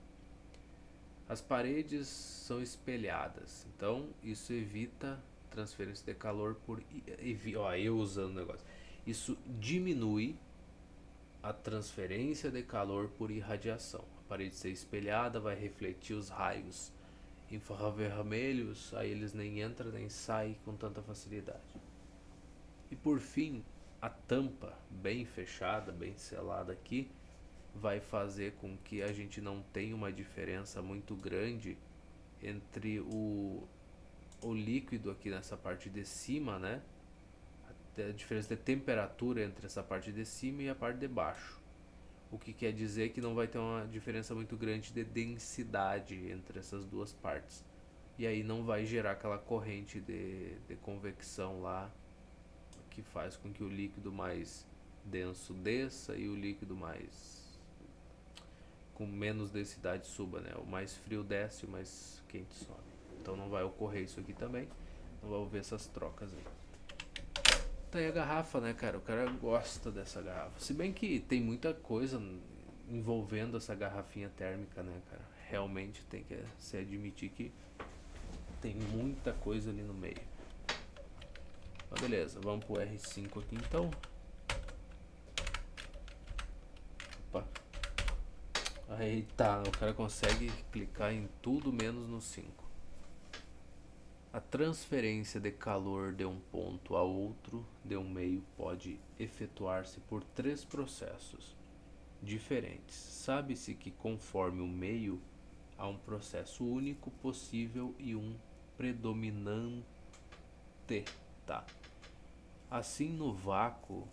As paredes são espelhadas, então isso evita transferência de calor por... Ó, eu usando o negócio. Isso diminui a transferência de calor por irradiação. A parede ser espelhada vai refletir os raios infravermelhos, aí eles nem entram nem saem com tanta facilidade. E por fim, a tampa bem fechada, bem selada aqui, vai fazer com que a gente não tenha uma diferença muito grande entre o líquido aqui nessa parte de cima, né? A diferença de temperatura entre essa parte de cima e a parte de baixo. O que quer dizer que não vai ter uma diferença muito grande de densidade entre essas duas partes. E aí não vai gerar aquela corrente de convecção lá, que faz com que o líquido mais denso desça e o líquido mais com menos densidade suba, né? O mais frio desce e o mais quente sobe. Então não vai ocorrer isso aqui também. Não vai haver essas trocas aí. Tá aí a garrafa, né, cara? O cara gosta dessa garrafa. Se bem que tem muita coisa envolvendo essa garrafinha térmica, né, cara? realmente tem que se admitir que tem muita coisa ali no meio. Mas beleza, vamos pro R5 aqui então. Opa. Aí tá, o cara consegue clicar em tudo menos no 5. A transferência de calor de um ponto a outro de um meio pode efetuar-se por 3 processos diferentes. Sabe-se que conforme o meio há um processo único possível e um predominante, tá? Assim, no vácuo,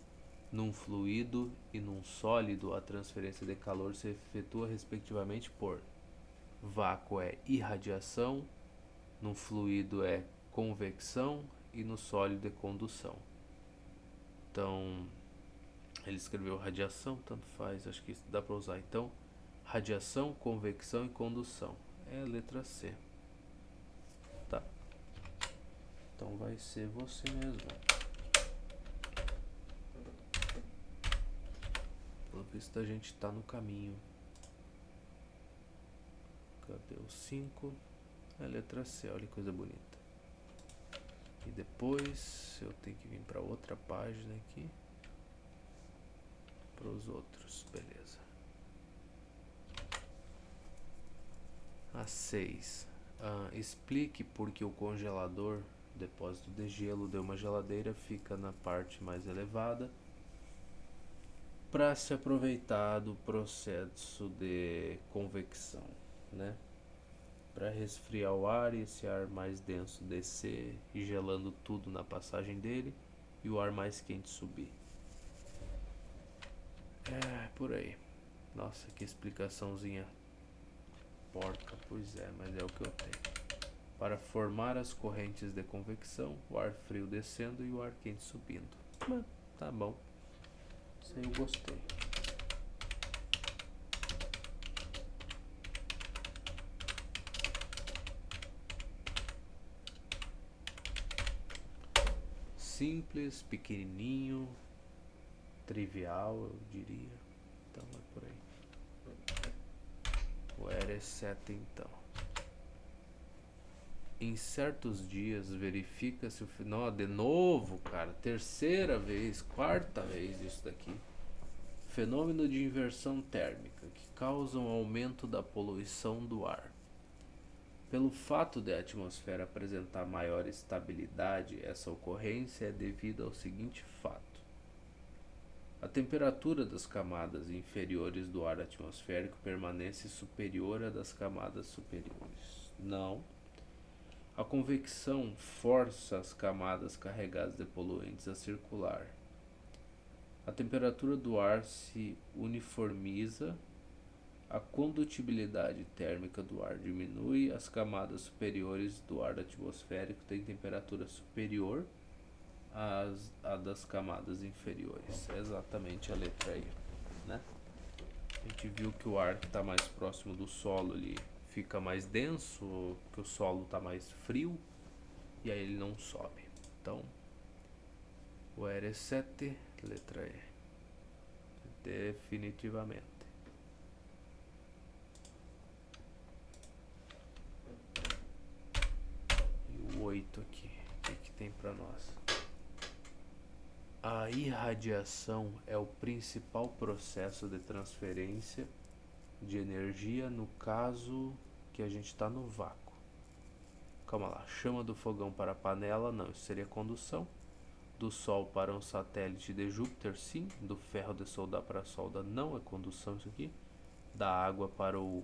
num fluido e num sólido, a transferência de calor se efetua respectivamente por vácuo é irradiação, no fluido é convecção e no sólido é condução. Então, ele escreveu radiação, tanto faz, acho que dá para usar. Então, radiação, convecção e condução. É a letra C. Tá. Então vai ser você mesmo. Pelo visto a gente tá no caminho. Cadê o 5? É a letra C, olha que coisa bonita. E depois eu tenho que vir para outra página aqui. Para os outros, beleza. A 6. Explique por que o congelador, depósito de gelo de uma geladeira, fica na parte mais elevada para se aproveitar do processo de convecção, né? Para resfriar o ar e esse ar mais denso descer, gelando tudo na passagem dele, e o ar mais quente subir. É, por aí. Nossa, que explicaçãozinha porca, pois é, mas é o que eu tenho. Para formar as correntes de convecção, o ar frio descendo e o ar quente subindo. Mas, tá bom. Isso aí eu gostei. Simples, pequenininho, trivial, eu diria. Então é por aí. O R7 então. Em certos dias verifica-se o final. De novo, cara, terceira vez, quarta vez isso daqui. Fenômeno de inversão térmica que causa um aumento da poluição do ar. Pelo fato de a atmosfera apresentar maior estabilidade, essa ocorrência é devida ao seguinte fato: a temperatura das camadas inferiores do ar atmosférico permanece superior à das camadas superiores. Não. A convecção força as camadas carregadas de poluentes a circular. A temperatura do ar se uniformiza, a condutibilidade térmica do ar diminui, as camadas superiores do ar atmosférico têm temperatura superior à das camadas inferiores. É exatamente a letra aí, né? A gente viu que o ar que está mais próximo do solo ele fica mais denso, que o solo está mais frio, e aí ele não sobe. Então, o R7, letra E. Definitivamente. E o 8 aqui, o que tem para nós? A irradiação é o principal processo de transferência de energia no caso que a gente está no vácuo. Calma lá, chama do fogão para a panela, não, isso seria condução. Do Sol para um satélite de Júpiter, sim. Do ferro de soldar para a solda, não, é condução isso aqui. Da água para o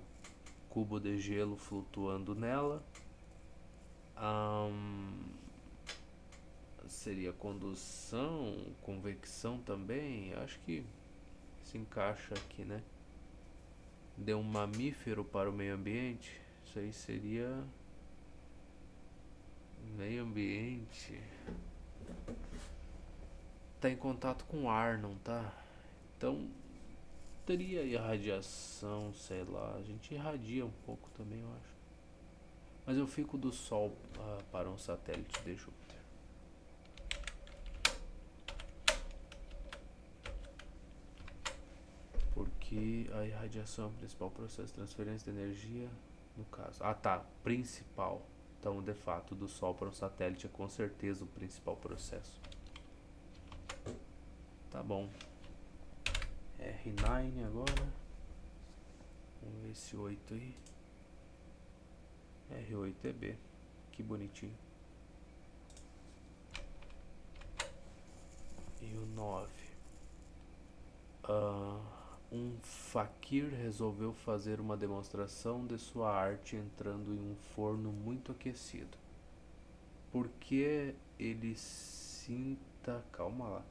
cubo de gelo flutuando nela. Seria condução, convecção também, acho que se encaixa aqui, né? De um mamífero para o meio ambiente, isso aí seria meio ambiente. Tá em contato com ar, não tá? Então teria irradiação, sei lá, a gente irradia um pouco também, eu acho. Mas eu fico do Sol para um satélite de Júpiter. Porque aqui a irradiação é o principal processo de transferência de energia, no caso. Ah, tá, principal. Então, de fato, do Sol para o satélite é com certeza o principal processo. Tá bom. R9 agora. Vamos ver esse 8 aí. R8 é B. Que bonitinho. E o 9. Um faquir resolveu fazer uma demonstração de sua arte entrando em um forno muito aquecido. Porque ele sinta... Calma lá.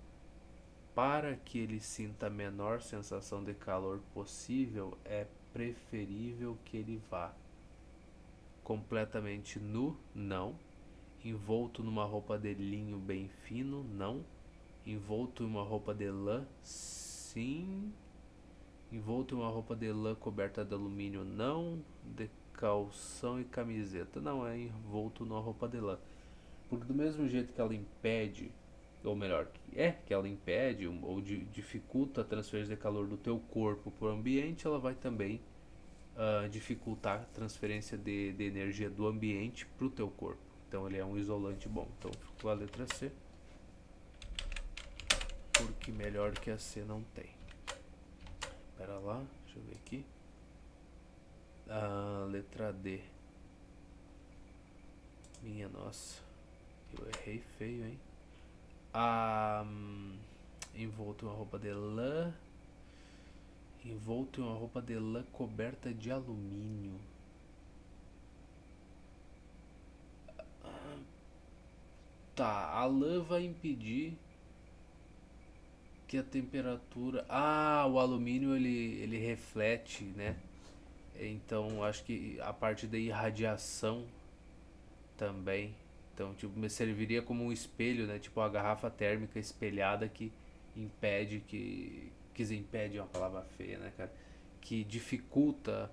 Para que ele sinta a menor sensação de calor possível, é preferível que ele vá completamente nu, não. Envolto numa roupa de linho bem fino, não. Envolto em uma roupa de lã, sim. Envolto em uma roupa de lã coberta de alumínio, não. De calção e camiseta, não. É envolto numa roupa de lã. Porque do mesmo jeito que ela impede, ou melhor, que ela impede ou dificulta a transferência de calor do teu corpo para o ambiente, ela vai também dificultar a transferência de energia do ambiente para o teu corpo. Então ele é um isolante bom. Então ficou a letra C, porque melhor que a C não tem. Pera lá, deixa eu ver aqui. A letra D. Minha nossa, eu errei feio, hein? Envolto em uma roupa de lã. Envolto em uma roupa de lã coberta de alumínio. Tá, a lã vai impedir que a temperatura... o alumínio ele reflete, né? Então acho que a parte da irradiação também. Então, tipo, me serviria como um espelho, né? Tipo a garrafa térmica espelhada que impede que... impede é uma palavra feia, né, cara? Que dificulta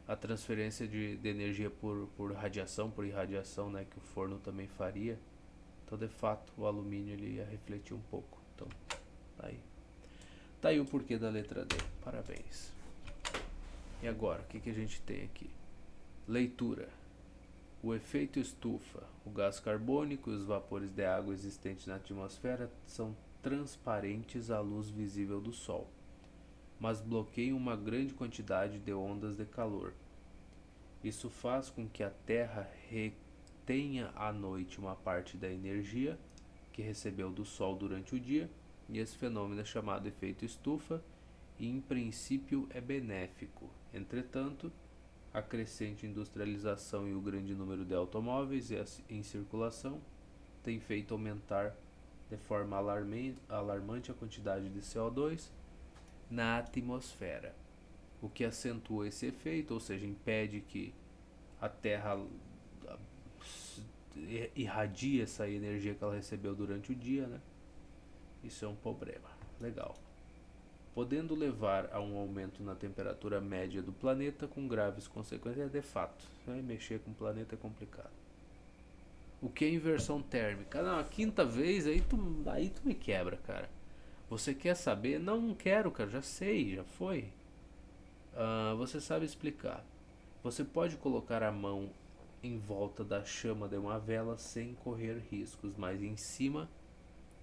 a transferência de energia por radiação, por irradiação, né? Que o forno também faria. Então, de fato, o alumínio ele ia refletir um pouco. Então, tá aí o porquê da letra D. Parabéns. E agora, o que a gente tem aqui? Leitura. O efeito estufa. O gás carbônico e os vapores de água existentes na atmosfera são transparentes à luz visível do Sol, mas bloqueiam uma grande quantidade de ondas de calor. Isso faz com que a Terra retenha à noite uma parte da energia que recebeu do Sol durante o dia, e esse fenômeno é chamado efeito estufa e em princípio é benéfico. Entretanto, a crescente industrialização e o grande número de automóveis em circulação tem feito aumentar de forma alarmante a quantidade de CO2 na atmosfera, o que acentua esse efeito, ou seja, impede que a Terra irradie essa energia que ela recebeu durante o dia, né? Isso é um problema. Legal. Podendo levar a um aumento na temperatura média do planeta com graves consequências. De fato, mexer com o planeta é complicado. O que é inversão térmica? Não, a quinta vez aí tu me quebra, cara. Você quer saber? Não quero, cara, já sei, já foi. Você sabe explicar. Você pode colocar a mão em volta da chama de uma vela sem correr riscos, mas em cima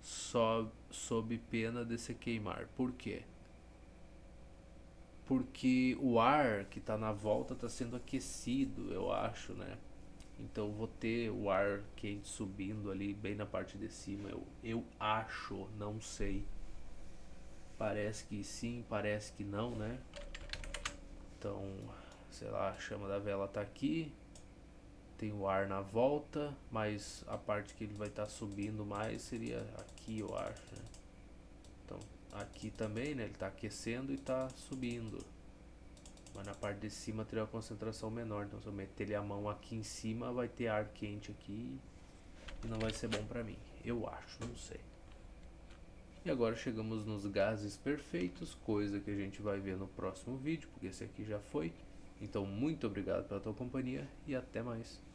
sob pena de se queimar. Por quê? Porque o ar que está na volta está sendo aquecido, eu acho, né? Então vou ter o ar quente subindo ali bem na parte de cima. Eu acho, não sei. Parece que sim, parece que não, né? Então, sei lá, a chama da vela tá aqui. Tem o ar na volta, mas a parte que ele vai estar subindo mais seria aqui, eu acho, né? Então, aqui também, né? Ele está aquecendo e está subindo. Mas na parte de cima teria uma concentração menor. Então se eu meter ele a mão aqui em cima, vai ter ar quente aqui e não vai ser bom pra mim. Eu acho, não sei. E agora chegamos nos gases perfeitos, coisa que a gente vai ver no próximo vídeo, porque esse aqui já foi. Então muito obrigado pela tua companhia e até mais.